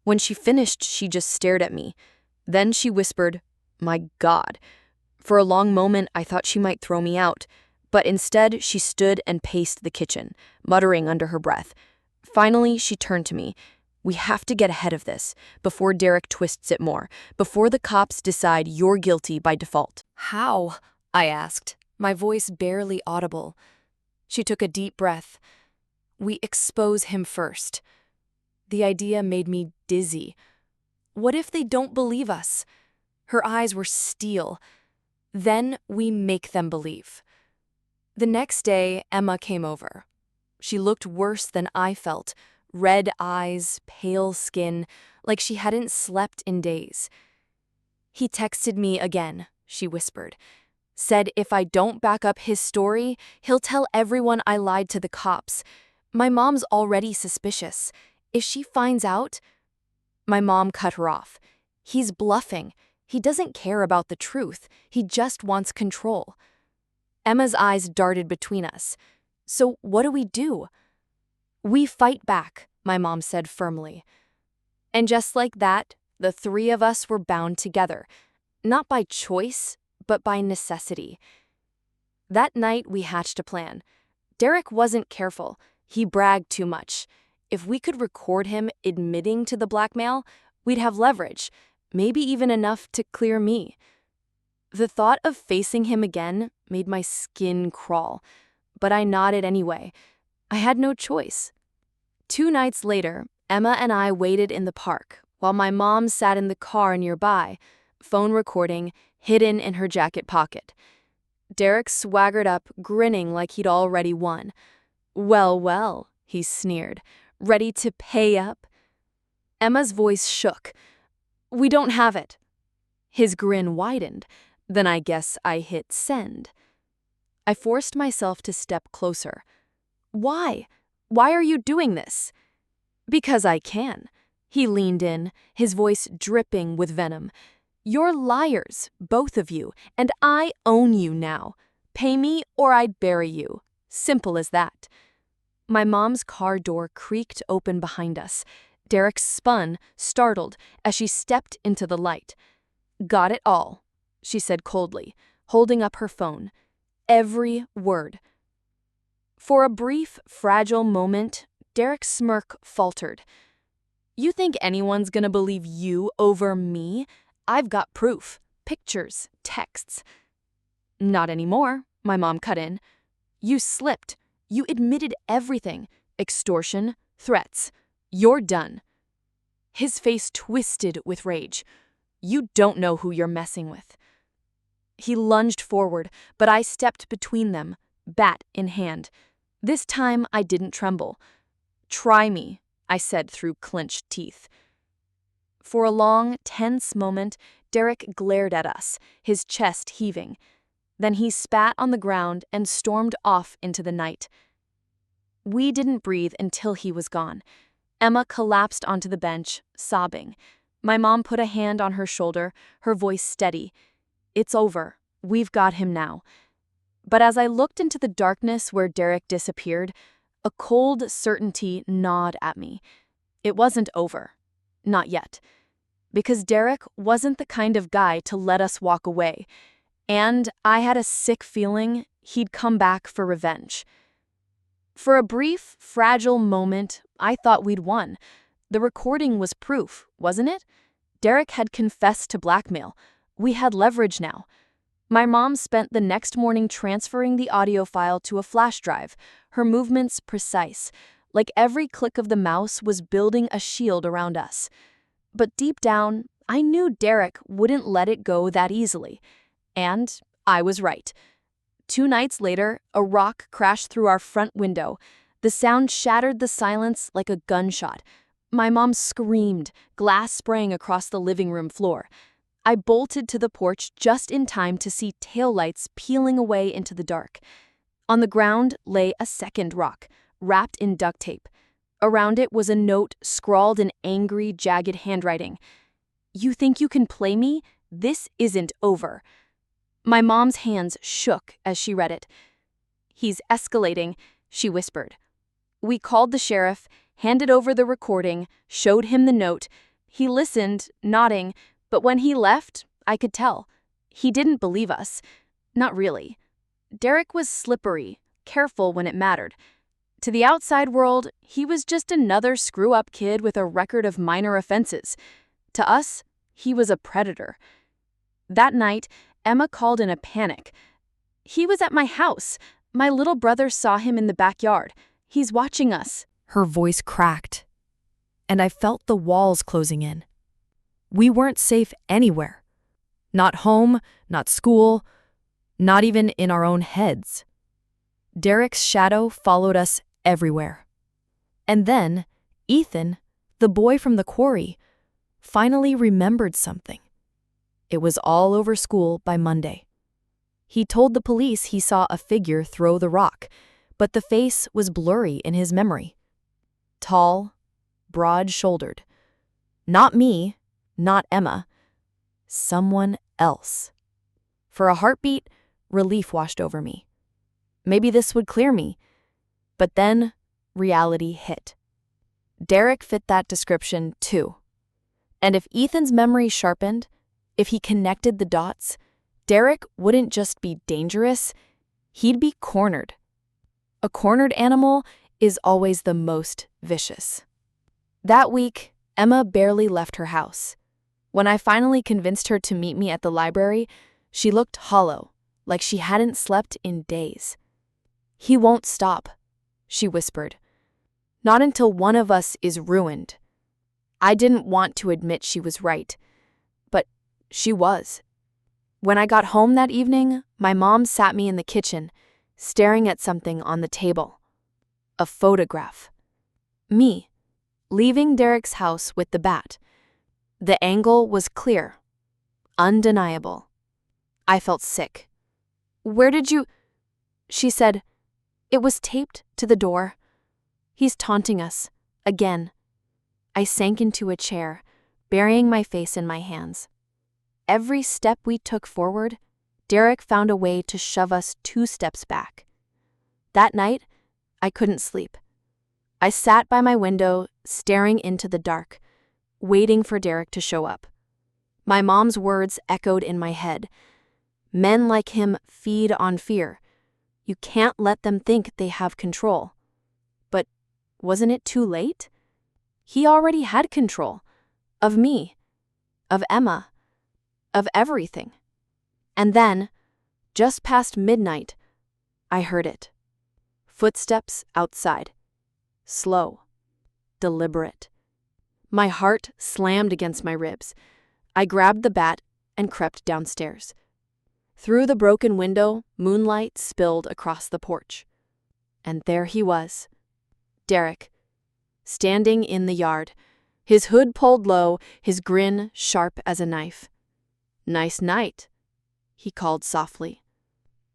When she finished, she just stared at me. Then she whispered, "My God." For a long moment, I thought she might throw me out. But instead, she stood and paced the kitchen, muttering under her breath. Finally, she turned to me. "We have to get ahead of this, before Derek twists it more, before the cops decide you're guilty by default." "How?" I asked, my voice barely audible. She took a deep breath. We expose him first. The idea made me dizzy. What if they don't believe us? Her eyes were steel. Then we make them believe. The next day, Emma came over. She looked worse than I felt. Red eyes, pale skin, like she hadn't slept in days. "He texted me again," she whispered. "Said if I don't back up his story, he'll tell everyone I lied to the cops. My mom's already suspicious. If she finds out—" My mom cut her off. "He's bluffing. He doesn't care about the truth. He just wants control." Emma's eyes darted between us. "So what do we do?" "We fight back," my mom said firmly. And just like that, the three of us were bound together, not by choice, but by necessity. That night, we hatched a plan. Derek wasn't careful. He bragged too much. If we could record him admitting to the blackmail, we'd have leverage, maybe even enough to clear me. The thought of facing him again made my skin crawl, but I nodded anyway. I had no choice. 2 nights later, Emma and I waited in the park, while my mom sat in the car nearby, phone recording hidden in her jacket pocket. Derek swaggered up, grinning like he'd already won. "Well, well," he sneered, "ready to pay up?" Emma's voice shook. "We don't have it." His grin widened. Then I guess I hit send. I forced myself to step closer. "Why? Why are you doing this?" "Because I can." He leaned in, his voice dripping with venom. "You're liars, both of you, and I own you now. Pay me or I'd bury you. Simple as that." My mom's car door creaked open behind us. Derek spun, startled, as she stepped into the light. "Got it all," she said coldly, holding up her phone. "Every word." For a brief, fragile moment, Derek's smirk faltered. "You think anyone's gonna believe you over me? I've got proof, pictures, texts." "Not anymore," my mom cut in. "You slipped. You admitted everything. Extortion, threats. You're done." His face twisted with rage. "You don't know who you're messing with." He lunged forward, but I stepped between them, bat in hand. This time I didn't tremble. "Try me," I said through clenched teeth. For a long, tense moment, Derek glared at us, his chest heaving. Then he spat on the ground and stormed off into the night. We didn't breathe until he was gone. Emma collapsed onto the bench, sobbing. My mom put a hand on her shoulder, her voice steady. "It's over. We've got him now." But as I looked into the darkness where Derek disappeared, a cold certainty gnawed at me. It wasn't over. Not yet. Because Derek wasn't the kind of guy to let us walk away. And I had a sick feeling he'd come back for revenge. For a brief, fragile moment, I thought we'd won. The recording was proof, wasn't it? Derek had confessed to blackmail. We had leverage now. My mom spent the next morning transferring the audio file to a flash drive, her movements precise, like every click of the mouse was building a shield around us. But deep down, I knew Derek wouldn't let it go that easily. And I was right. 2 nights later, a rock crashed through our front window. The sound shattered the silence like a gunshot. My mom screamed, glass spraying across the living room floor. I bolted to the porch just in time to see taillights peeling away into the dark. On the ground lay a second rock, wrapped in duct tape. Around it was a note scrawled in angry, jagged handwriting. "You think you can play me? This isn't over." My mom's hands shook as she read it. "He's escalating," she whispered. We called the sheriff, handed over the recording, showed him the note. He listened, nodding, but when he left, I could tell. He didn't believe us. Not really. Derek was slippery, careful when it mattered. To the outside world, he was just another screw-up kid with a record of minor offenses. To us, he was a predator. That night, Emma called in a panic. "He was at my house. My little brother saw him in the backyard. He's watching us. Her voice cracked, and I felt the walls closing in. We weren't safe anywhere. Not home, not school, not even in our own heads. Derek's shadow followed us everywhere. And then, Ethan, the boy from the quarry, finally remembered something. It was all over school by Monday. He told the police he saw a figure throw the rock, but the face was blurry in his memory. Tall, broad-shouldered. Not me, not Emma. Someone else. For a heartbeat, relief washed over me. Maybe this would clear me. But then, reality hit. Derek fit that description too. And if Ethan's memory sharpened, if he connected the dots, Derek wouldn't just be dangerous, he'd be cornered. A cornered animal is always the most vicious. That week, Emma barely left her house. When I finally convinced her to meet me at the library, she looked hollow, like she hadn't slept in days. "He won't stop," she whispered. "Not until one of us is ruined." I didn't want to admit she was right, but she was. When I got home that evening, my mom sat me in the kitchen, staring at something on the table. A photograph. Me, leaving Derek's house with the bat. The angle was clear, undeniable. I felt sick. "Where did you—" She said, "It was taped to the door. He's taunting us, again." I sank into a chair, burying my face in my hands. Every step we took forward, Derek found a way to shove us 2 steps back. That night, I couldn't sleep. I sat by my window, staring into the dark, waiting for Derek to show up. My mom's words echoed in my head. Men like him feed on fear. You can't let them think they have control. But wasn't it too late? He already had control. Of me. Of Emma. Of everything. And then, just past midnight, I heard it. Footsteps outside. Slow. Deliberate. My heart slammed against my ribs. I grabbed the bat and crept downstairs. Through the broken window, moonlight spilled across the porch. And there he was. Derek. Standing in the yard, his hood pulled low, his grin sharp as a knife. "Nice night," he called softly.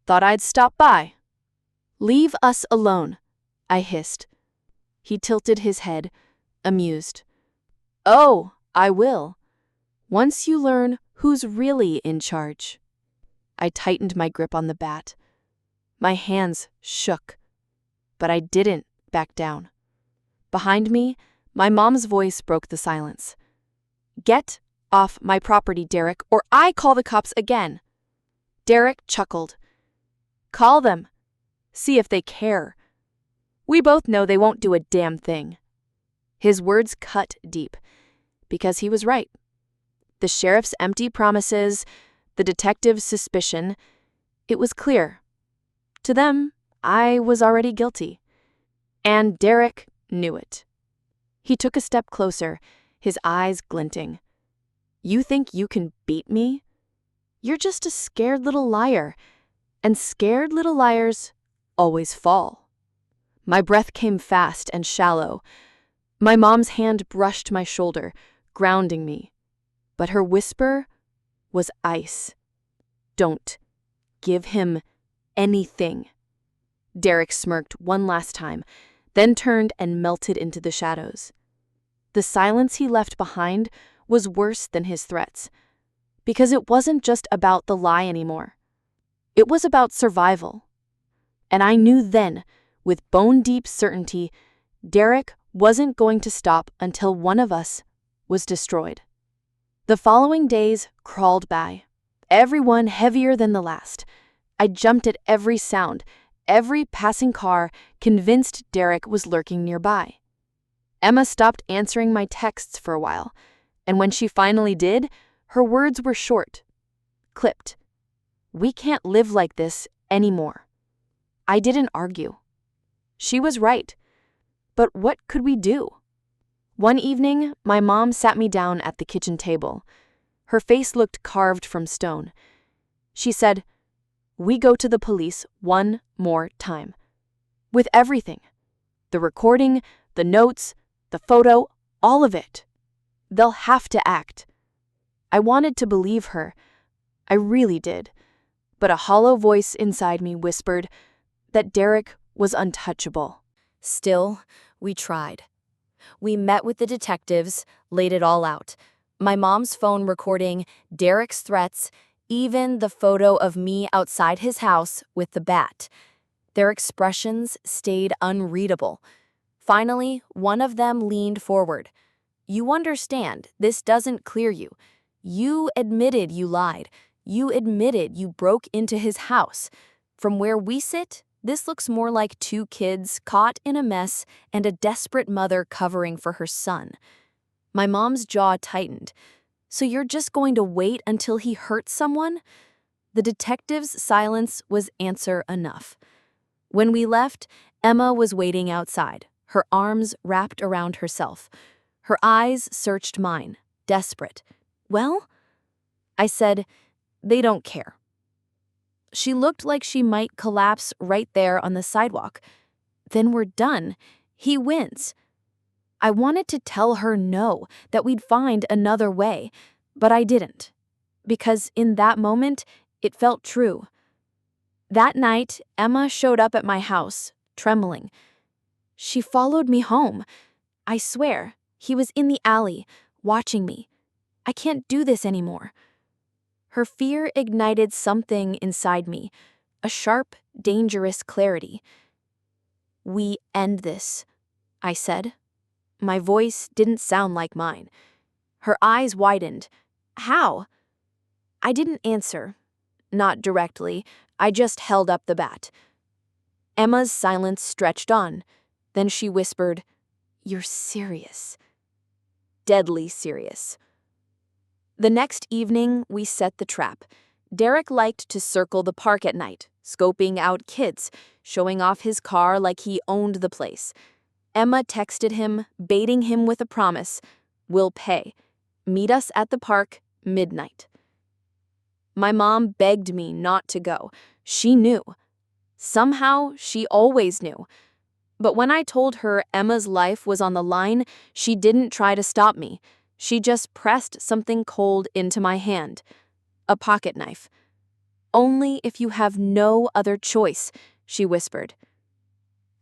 "Thought I'd stop by." "Leave us alone," I hissed. He tilted his head, amused. "Oh, I will. Once you learn who's really in charge." I tightened my grip on the bat. My hands shook, but I didn't back down. Behind me, my mom's voice broke the silence. "Get off my property, Derek, or I call the cops again." Derek chuckled. "Call them. See if they care. We both know they won't do a damn thing." His words cut deep, because he was right. The sheriff's empty promises, the detective's suspicion, it was clear. To them, I was already guilty. And Derek knew it. He took a step closer, his eyes glinting. "You think you can beat me? You're just a scared little liar, and scared little liars always fall." My breath came fast and shallow. My mom's hand brushed my shoulder, grounding me. But her whisper was ice. "Don't give him anything." Derek smirked one last time, then turned and melted into the shadows. The silence he left behind was worse than his threats, because it wasn't just about the lie anymore. It was about survival. And I knew then, with bone-deep certainty, Derek wasn't going to stop until one of us was destroyed. The following days crawled by, every one heavier than the last. I jumped at every sound, every passing car, convinced Derek was lurking nearby. Emma stopped answering my texts for a while, and when she finally did, her words were short, clipped. "We can't live like this anymore." I didn't argue. She was right. But what could we do? One evening, my mom sat me down at the kitchen table. Her face looked carved from stone. She said, "We go to the police one more time. With everything. The recording, the notes, the photo, all of it. They'll have to act." I wanted to believe her. I really did. But a hollow voice inside me whispered that Derek was untouchable. Still, we tried. We met with the detectives, laid it all out. My mom's phone recording, Derek's threats, even the photo of me outside his house with the bat. Their expressions stayed unreadable. Finally, one of them leaned forward. "You understand, this doesn't clear you. You admitted you lied. You admitted you broke into his house. From where we sit, this looks more like two kids caught in a mess and a desperate mother covering for her son." My mom's jaw tightened. "So you're just going to wait until he hurts someone?" The detective's silence was answer enough. When we left, Emma was waiting outside, her arms wrapped around herself. Her eyes searched mine, desperate. "Well?" I said, "They don't care." She looked like she might collapse right there on the sidewalk. "Then we're done. He wins." I wanted to tell her no, that we'd find another way, but I didn't. Because in that moment, it felt true. That night, Emma showed up at my house, trembling. She followed me home. I swear, he was in the alley, watching me. I can't do this anymore. Her fear ignited something inside me, a sharp, dangerous clarity. "We end this," I said. My voice didn't sound like mine. Her eyes widened. "How?" I didn't answer. Not directly. I just held up the bat. Emma's silence stretched on. Then she whispered, "You're serious." Deadly serious. The next evening, we set the trap. Derek liked to circle the park at night, scoping out kids, showing off his car like he owned the place. Emma texted him, baiting him with a promise, "We'll pay. Meet us at the park, midnight." My mom begged me not to go. She knew. Somehow, she always knew. But when I told her Emma's life was on the line, she didn't try to stop me. She just pressed something cold into my hand. A pocket knife. "Only if you have no other choice," she whispered.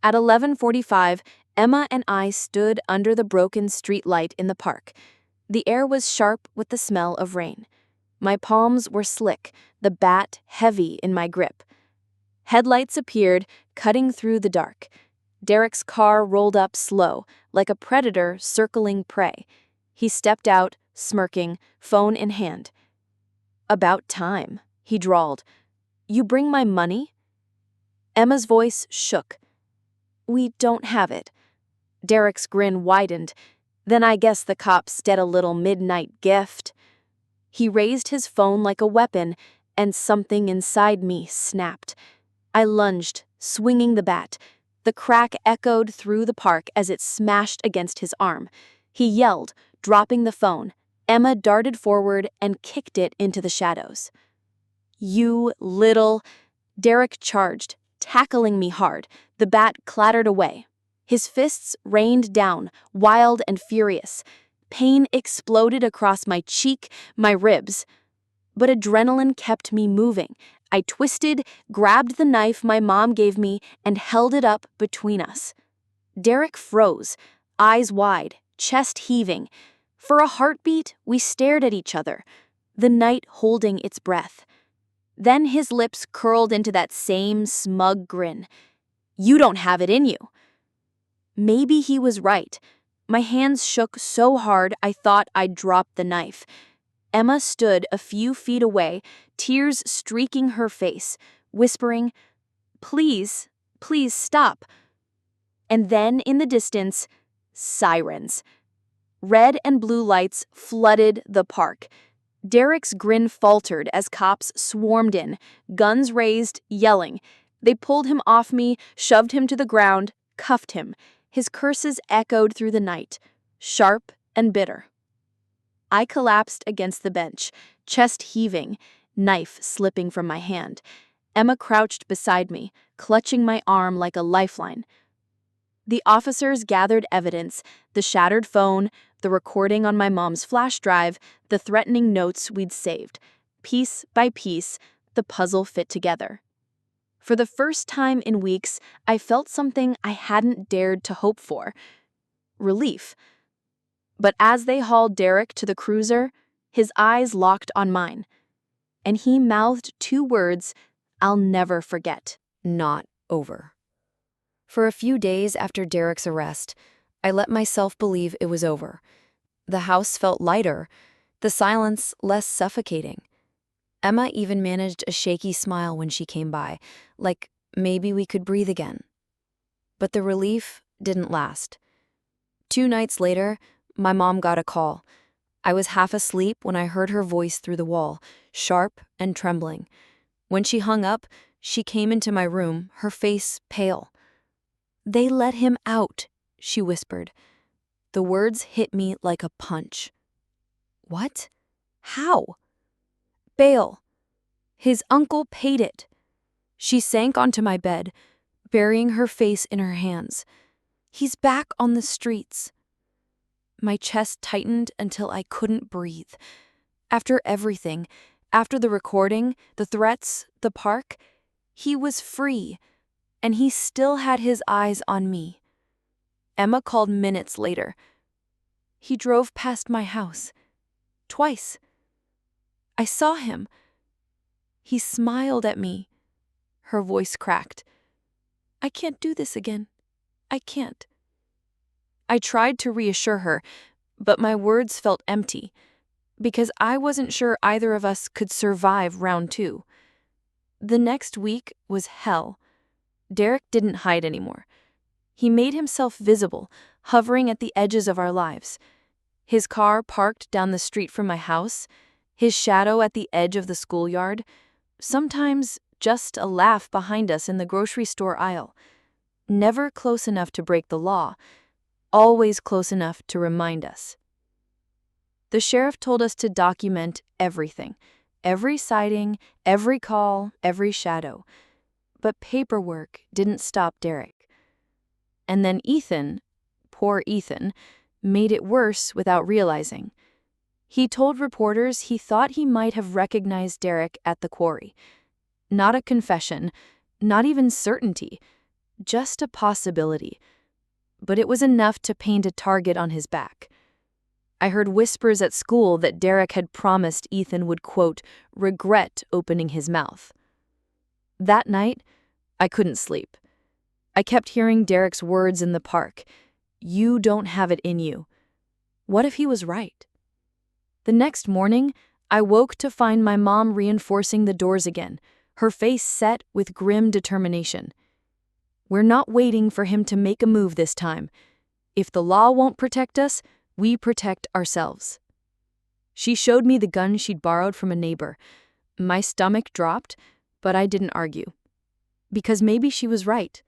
At 11:45, Emma and I stood under the broken streetlight in the park. The air was sharp with the smell of rain. My palms were slick, the bat heavy in my grip. Headlights appeared, cutting through the dark. Derek's car rolled up slow, like a predator circling prey. He stepped out, smirking, phone in hand. "About time," he drawled. "You bring my money?" Emma's voice shook. "We don't have it." Derek's grin widened. "Then I guess the cops get a little midnight gift." He raised his phone like a weapon, and something inside me snapped. I lunged, swinging the bat. The crack echoed through the park as it smashed against his arm. He yelled, dropping the phone. Emma darted forward and kicked it into the shadows. "You little—" Derek charged, tackling me hard. The bat clattered away. His fists rained down, wild and furious. Pain exploded across my cheek, my ribs. But adrenaline kept me moving. I twisted, grabbed the knife my mom gave me, and held it up between us. Derek froze, eyes wide, chest heaving. For a heartbeat, we stared at each other, the night holding its breath. Then his lips curled into that same smug grin. "You don't have it in you." Maybe he was right. My hands shook so hard I thought I'd drop the knife. Emma stood a few feet away, tears streaking her face, whispering, "Please, please stop." And then in the distance, sirens. Red and blue lights flooded the park. Derek's grin faltered as cops swarmed in, guns raised, yelling. They pulled him off me, shoved him to the ground, cuffed him. His curses echoed through the night, sharp and bitter. I collapsed against the bench, chest heaving, knife slipping from my hand. Emma crouched beside me, clutching my arm like a lifeline. The officers gathered evidence: the shattered phone, the recording on my mom's flash drive, the threatening notes we'd saved. Piece by piece, the puzzle fit together. For the first time in weeks, I felt something I hadn't dared to hope for: relief. But as they hauled Derek to the cruiser, his eyes locked on mine, and he mouthed two words I'll never forget. Not over. For a few days after Derek's arrest, I let myself believe it was over. The house felt lighter, the silence less suffocating. Emma even managed a shaky smile when she came by, like maybe we could breathe again. But the relief didn't last. 2 nights later, my mom got a call. I was half asleep when I heard her voice through the wall, sharp and trembling. When she hung up, she came into my room, her face pale. "They let him out," she whispered. The words hit me like a punch. What? How? Bail. His uncle paid it. She sank onto my bed, burying her face in her hands. He's back on the streets. My chest tightened until I couldn't breathe. After everything, after the recording, the threats, the park, he was free, and he still had his eyes on me. Emma called minutes later. He drove past my house. Twice. I saw him. He smiled at me. Her voice cracked. "I can't do this again. I can't." I tried to reassure her, but my words felt empty, because I wasn't sure either of us could survive round 2. The next week was hell. Derek didn't hide anymore. He made himself visible, hovering at the edges of our lives. His car parked down the street from my house, his shadow at the edge of the schoolyard, sometimes just a laugh behind us in the grocery store aisle. Never close enough to break the law, always close enough to remind us. The sheriff told us to document everything, every sighting, every call, every shadow. But paperwork didn't stop Derek. And then Ethan, poor Ethan, made it worse without realizing. He told reporters he thought he might have recognized Derek at the quarry. Not a confession, not even certainty, just a possibility. But it was enough to paint a target on his back. I heard whispers at school that Derek had promised Ethan would, quote, regret opening his mouth. That night, I couldn't sleep. I kept hearing Derek's words in the park. You don't have it in you. What if he was right? The next morning, I woke to find my mom reinforcing the doors again, her face set with grim determination. We're not waiting for him to make a move this time. If the law won't protect us, we protect ourselves. She showed me the gun she'd borrowed from a neighbor. My stomach dropped, but I didn't argue. Because maybe she was right.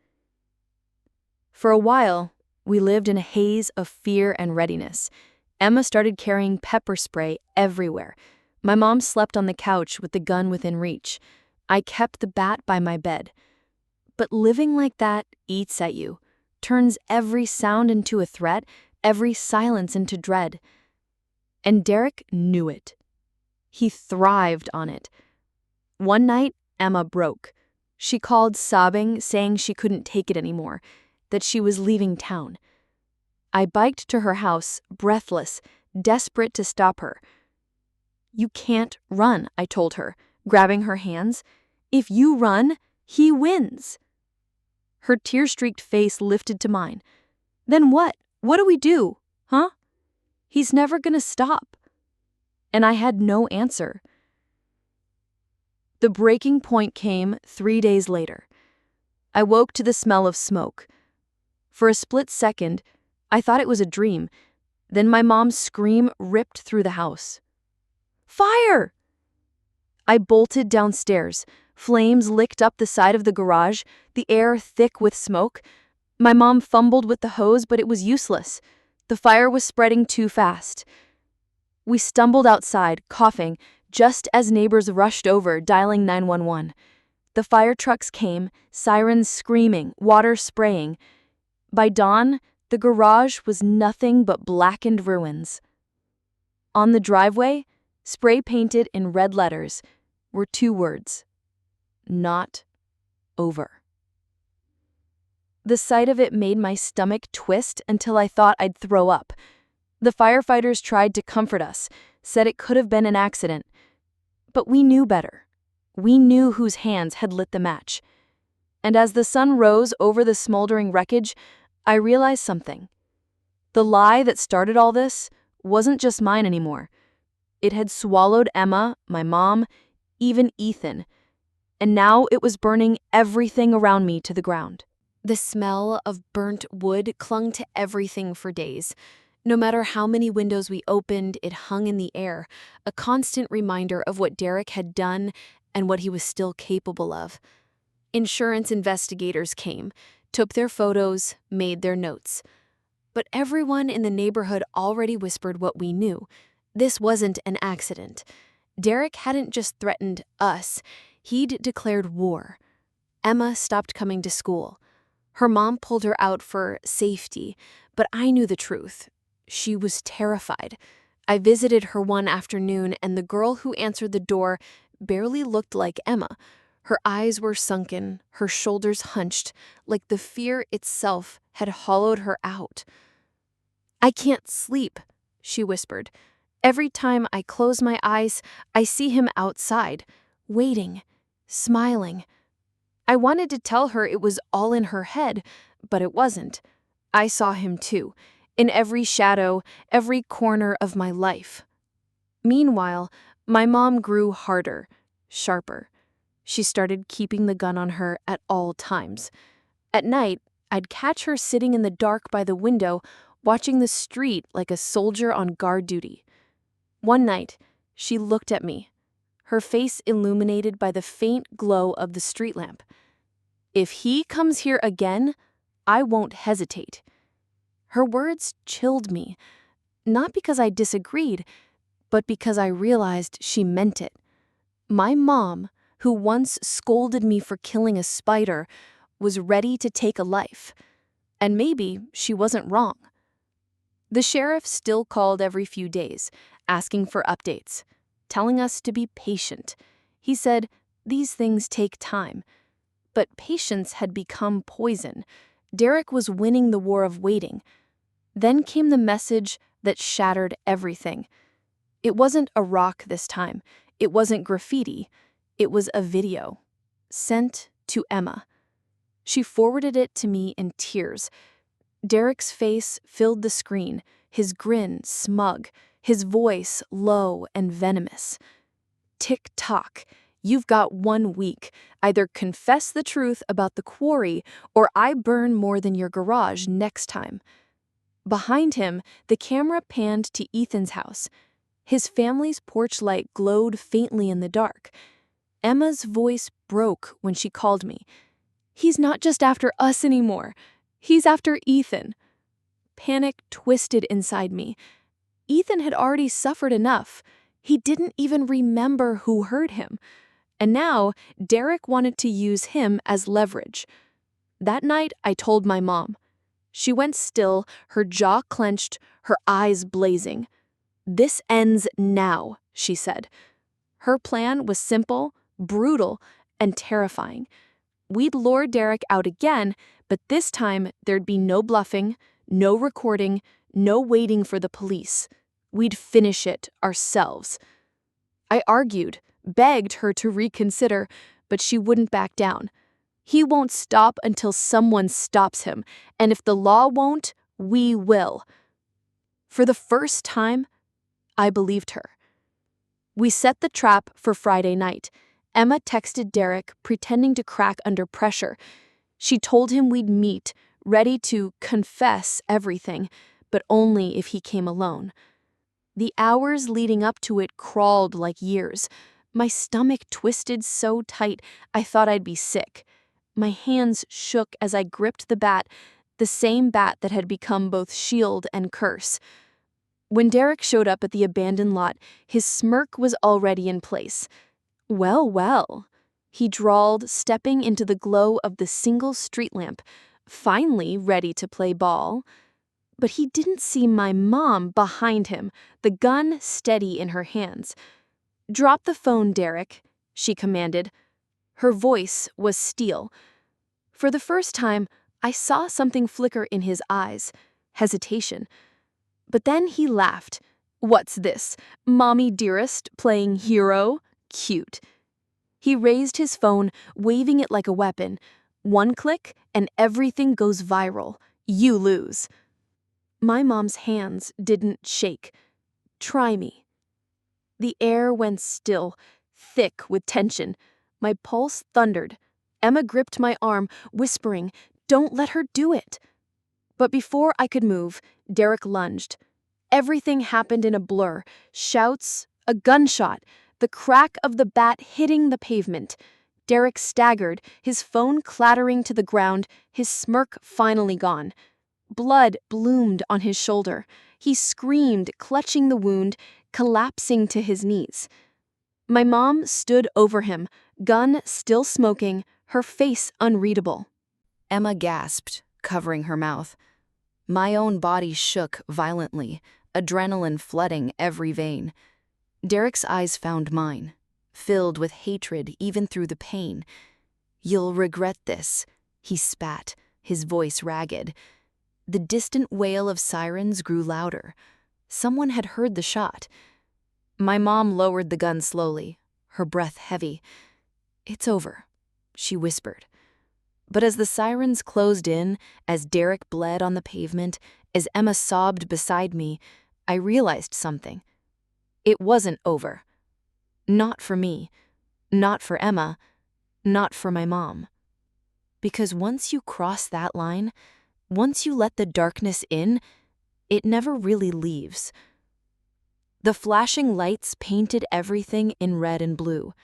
For a while, we lived in a haze of fear and readiness. Emma started carrying pepper spray everywhere. My mom slept on the couch with the gun within reach. I kept the bat by my bed. But living like that eats at you, turns every sound into a threat, every silence into dread. And Derek knew it. He thrived on it. One night, Emma broke. She called sobbing, saying she couldn't take it anymore, that she was leaving town. I biked to her house, breathless, desperate to stop her. You can't run, I told her, grabbing her hands. If you run, he wins. Her tear-streaked face lifted to mine. Then what? What do we do? Huh? He's never gonna stop. And I had no answer. The breaking point came 3 days later. I woke to the smell of smoke. For a split second, I thought it was a dream. Then my mom's scream ripped through the house. Fire! I bolted downstairs. Flames licked up the side of the garage, the air thick with smoke. My mom fumbled with the hose, but it was useless. The fire was spreading too fast. We stumbled outside, coughing, just as neighbors rushed over, dialing 911. The fire trucks came, sirens screaming, water spraying. By dawn, the garage was nothing but blackened ruins. On the driveway, spray painted in red letters, were two words: not over. The sight of it made my stomach twist until I thought I'd throw up. The firefighters tried to comfort us, said it could have been an accident. But we knew better. We knew whose hands had lit the match. And as the sun rose over the smoldering wreckage, I realized something. The lie that started all this wasn't just mine anymore. It had swallowed Emma, my mom, even Ethan. And now it was burning everything around me to the ground. The smell of burnt wood clung to everything for days. No matter how many windows we opened, it hung in the air, a constant reminder of what Derek had done and what he was still capable of. Insurance investigators came, took their photos, made their notes. But everyone in the neighborhood already whispered what we knew. This wasn't an accident. Derek hadn't just threatened us, he'd declared war. Emma stopped coming to school. Her mom pulled her out for safety, but I knew the truth. She was terrified. I visited her one afternoon, and the girl who answered the door barely looked like Emma. Her eyes were sunken, her shoulders hunched, like the fear itself had hollowed her out. "I can't sleep," she whispered. "Every time I close my eyes, I see him outside, waiting, smiling." I wanted to tell her it was all in her head, but it wasn't. I saw him too, in every shadow, every corner of my life. Meanwhile, my mom grew harder, sharper. She started keeping the gun on her at all times. At night, I'd catch her sitting in the dark by the window, watching the street like a soldier on guard duty. One night, she looked at me, her face illuminated by the faint glow of the street lamp. "If he comes here again, I won't hesitate." Her words chilled me, not because I disagreed, but because I realized she meant it. My mom, who once scolded me for killing a spider, was ready to take a life. And maybe she wasn't wrong. The sheriff still called every few days, asking for updates, telling us to be patient. He said, "These things take time." But patience had become poison. Derek was winning the war of waiting. Then came the message that shattered everything. It wasn't a rock this time. It wasn't graffiti. It was a video, sent to Emma. She forwarded it to me in tears. Derek's face filled the screen, his grin smug, his voice low and venomous. "Tick-tock. You've got 1 week. Either confess the truth about the quarry, or I burn more than your garage next time." Behind him, the camera panned to Ethan's house. His family's porch light glowed faintly in the dark. Emma's voice broke when she called me. "He's not just after us anymore. He's after Ethan." Panic twisted inside me. Ethan had already suffered enough. He didn't even remember who hurt him. And now, Derek wanted to use him as leverage. That night, I told my mom. She went still, her jaw clenched, her eyes blazing. "This ends now," she said. Her plan was simple, brutal, and terrifying. We'd lure Derek out again, but this time there'd be no bluffing, no recording, no waiting for the police. We'd finish it ourselves. I argued, begged her to reconsider, but she wouldn't back down. "He won't stop until someone stops him, and if the law won't, we will." For the first time, I believed her. We set the trap for Friday night. Emma texted Derek, pretending to crack under pressure. She told him we'd meet, ready to confess everything, but only if he came alone. The hours leading up to it crawled like years. My stomach twisted so tight I thought I'd be sick. My hands shook as I gripped the bat, the same bat that had become both shield and curse. When Derek showed up at the abandoned lot, his smirk was already in place. "Well, well," he drawled, stepping into the glow of the single street lamp, finally ready to play ball. But he didn't see my mom behind him, the gun steady in her hands. "Drop the phone, Derek," she commanded. Her voice was steel. For the first time, I saw something flicker in his eyes, hesitation. But then he laughed. "What's this? Mommy dearest playing hero? Cute." He raised his phone, waving it like a weapon. One click, and everything goes viral. You lose. My mom's hands didn't shake. "Try me." The air went still, thick with tension. My pulse thundered. Emma gripped my arm, whispering, "Don't let her do it." But before I could move, Derek lunged. Everything happened in a blur. Shouts, a gunshot, the crack of the bat hitting the pavement. Derek staggered, his phone clattering to the ground, his smirk finally gone. Blood bloomed on his shoulder. He screamed, clutching the wound, collapsing to his knees. My mom stood over him, gun still smoking, her face unreadable. Emma gasped, covering her mouth. My own body shook violently, adrenaline flooding every vein. Derek's eyes found mine, filled with hatred even through the pain. "You'll regret this," he spat, his voice ragged. The distant wail of sirens grew louder. Someone had heard the shot. My mom lowered the gun slowly, her breath heavy. "It's over," she whispered. But as the sirens closed in, as Derek bled on the pavement, as Emma sobbed beside me, I realized something. It wasn't over. Not for me, not for Emma, not for my mom. Because once you cross that line, once you let the darkness in, it never really leaves. The flashing lights painted everything in red and blue.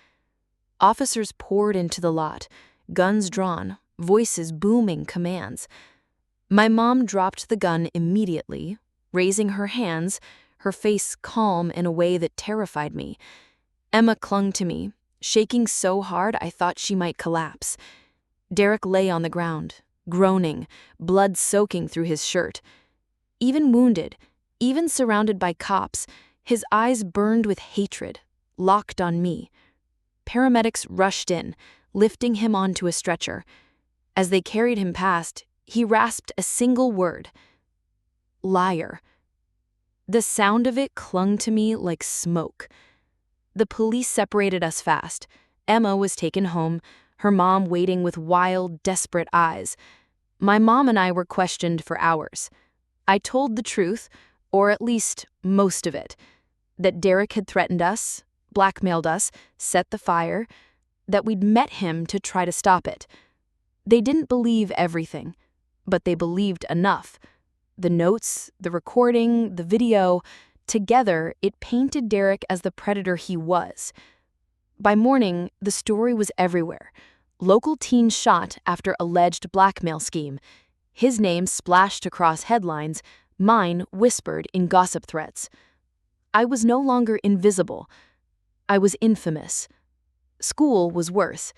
Officers poured into the lot, guns drawn, voices booming commands. My mom dropped the gun immediately, raising her hands, her face calm in a way that terrified me. Emma clung to me, shaking so hard I thought she might collapse. Derek lay on the ground, groaning, blood soaking through his shirt. Even wounded, even surrounded by cops, his eyes burned with hatred, locked on me. Paramedics rushed in, lifting him onto a stretcher. As they carried him past, he rasped a single word: "Liar." The sound of it clung to me like smoke. The police separated us fast. Emma was taken home, her mom waiting with wild, desperate eyes. My mom and I were questioned for hours. I told the truth, or at least most of it, that Derek had threatened us, blackmailed us, set the fire, that we'd met him to try to stop it. They didn't believe everything, but they believed enough. The notes, the recording, the video, together it painted Derek as the predator he was. By morning, the story was everywhere. Local teens shot after alleged blackmail scheme. His name splashed across headlines, mine whispered in gossip threads. I was no longer invisible. I was infamous. School was worse.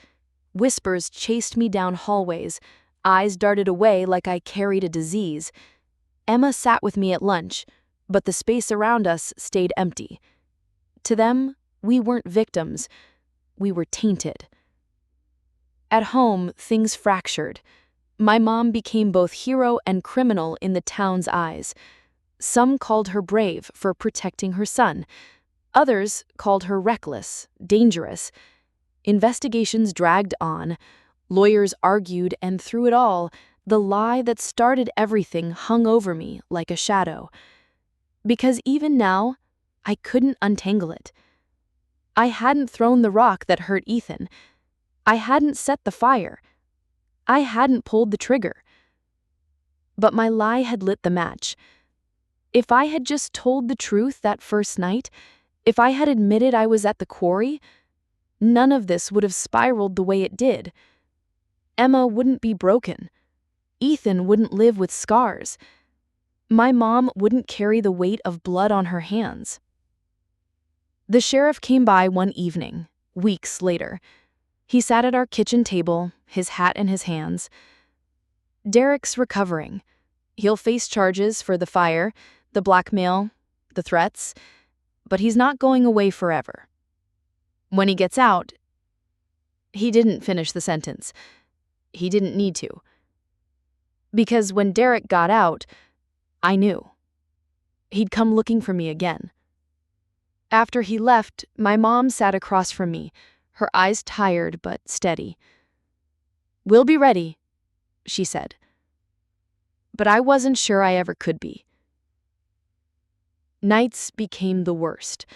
Whispers chased me down hallways. Eyes darted away like I carried a disease. Emma sat with me at lunch, but the space around us stayed empty. To them, we weren't victims. We were tainted. At home, things fractured. My mom became both hero and criminal in the town's eyes. Some called her brave for protecting her son. Others called her reckless, dangerous. Investigations dragged on. Lawyers argued, and through it all, the lie that started everything hung over me like a shadow. Because even now, I couldn't untangle it. I hadn't thrown the rock that hurt Ethan. I hadn't set the fire. I hadn't pulled the trigger. But my lie had lit the match. If I had just told the truth that first night, if I had admitted I was at the quarry, none of this would have spiraled the way it did. Emma wouldn't be broken. Ethan wouldn't live with scars. My mom wouldn't carry the weight of blood on her hands. The sheriff came by one evening, weeks later. He sat at our kitchen table, his hat in his hands. Derek's recovering. He'll face charges for the fire, the blackmail, the threats, but he's not going away forever. When he gets out, he didn't finish the sentence. He didn't need to. Because when Derek got out, I knew. He'd come looking for me again. After he left, my mom sat across from me, her eyes tired but steady. "We'll be ready," she said. But I wasn't sure I ever could be. Nights became the worst.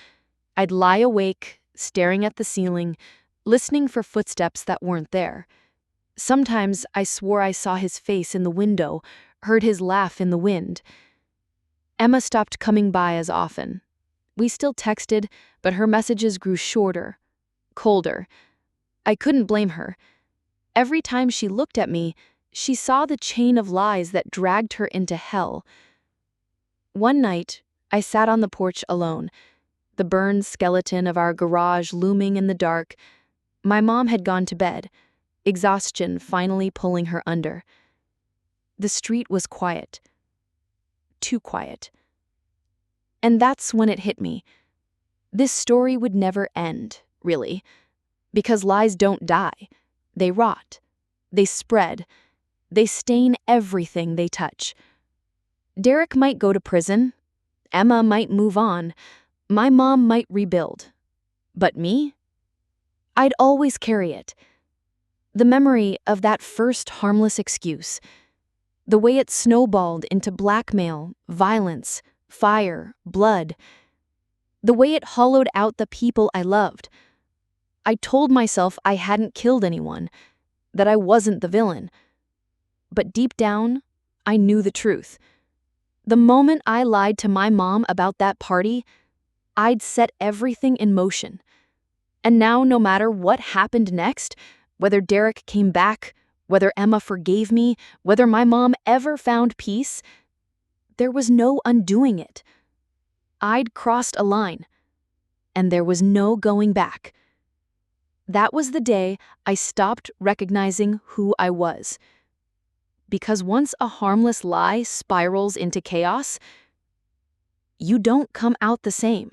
I'd lie awake, staring at the ceiling, listening for footsteps that weren't there. Sometimes I swore I saw his face in the window, heard his laugh in the wind. Emma stopped coming by as often. We still texted, but her messages grew shorter, colder. I couldn't blame her. Every time she looked at me, she saw the chain of lies that dragged her into hell. One night, I sat on the porch alone, the burned skeleton of our garage looming in the dark. My mom had gone to bed, exhaustion finally pulling her under. The street was quiet. Too quiet. And that's when it hit me. This story would never end, really, because lies don't die. They rot. They spread. They stain everything they touch. Derek might go to prison. Emma might move on. My mom might rebuild. But me? I'd always carry it. The memory of that first harmless excuse. The way it snowballed into blackmail, violence, fire, blood. The way it hollowed out the people I loved. I told myself I hadn't killed anyone, that I wasn't the villain. But deep down, I knew the truth. The moment I lied to my mom about that party, I'd set everything in motion. And now, no matter what happened next, whether Derek came back, whether Emma forgave me, whether my mom ever found peace, there was no undoing it. I'd crossed a line, and there was no going back. That was the day I stopped recognizing who I was. Because once a harmless lie spirals into chaos, you don't come out the same.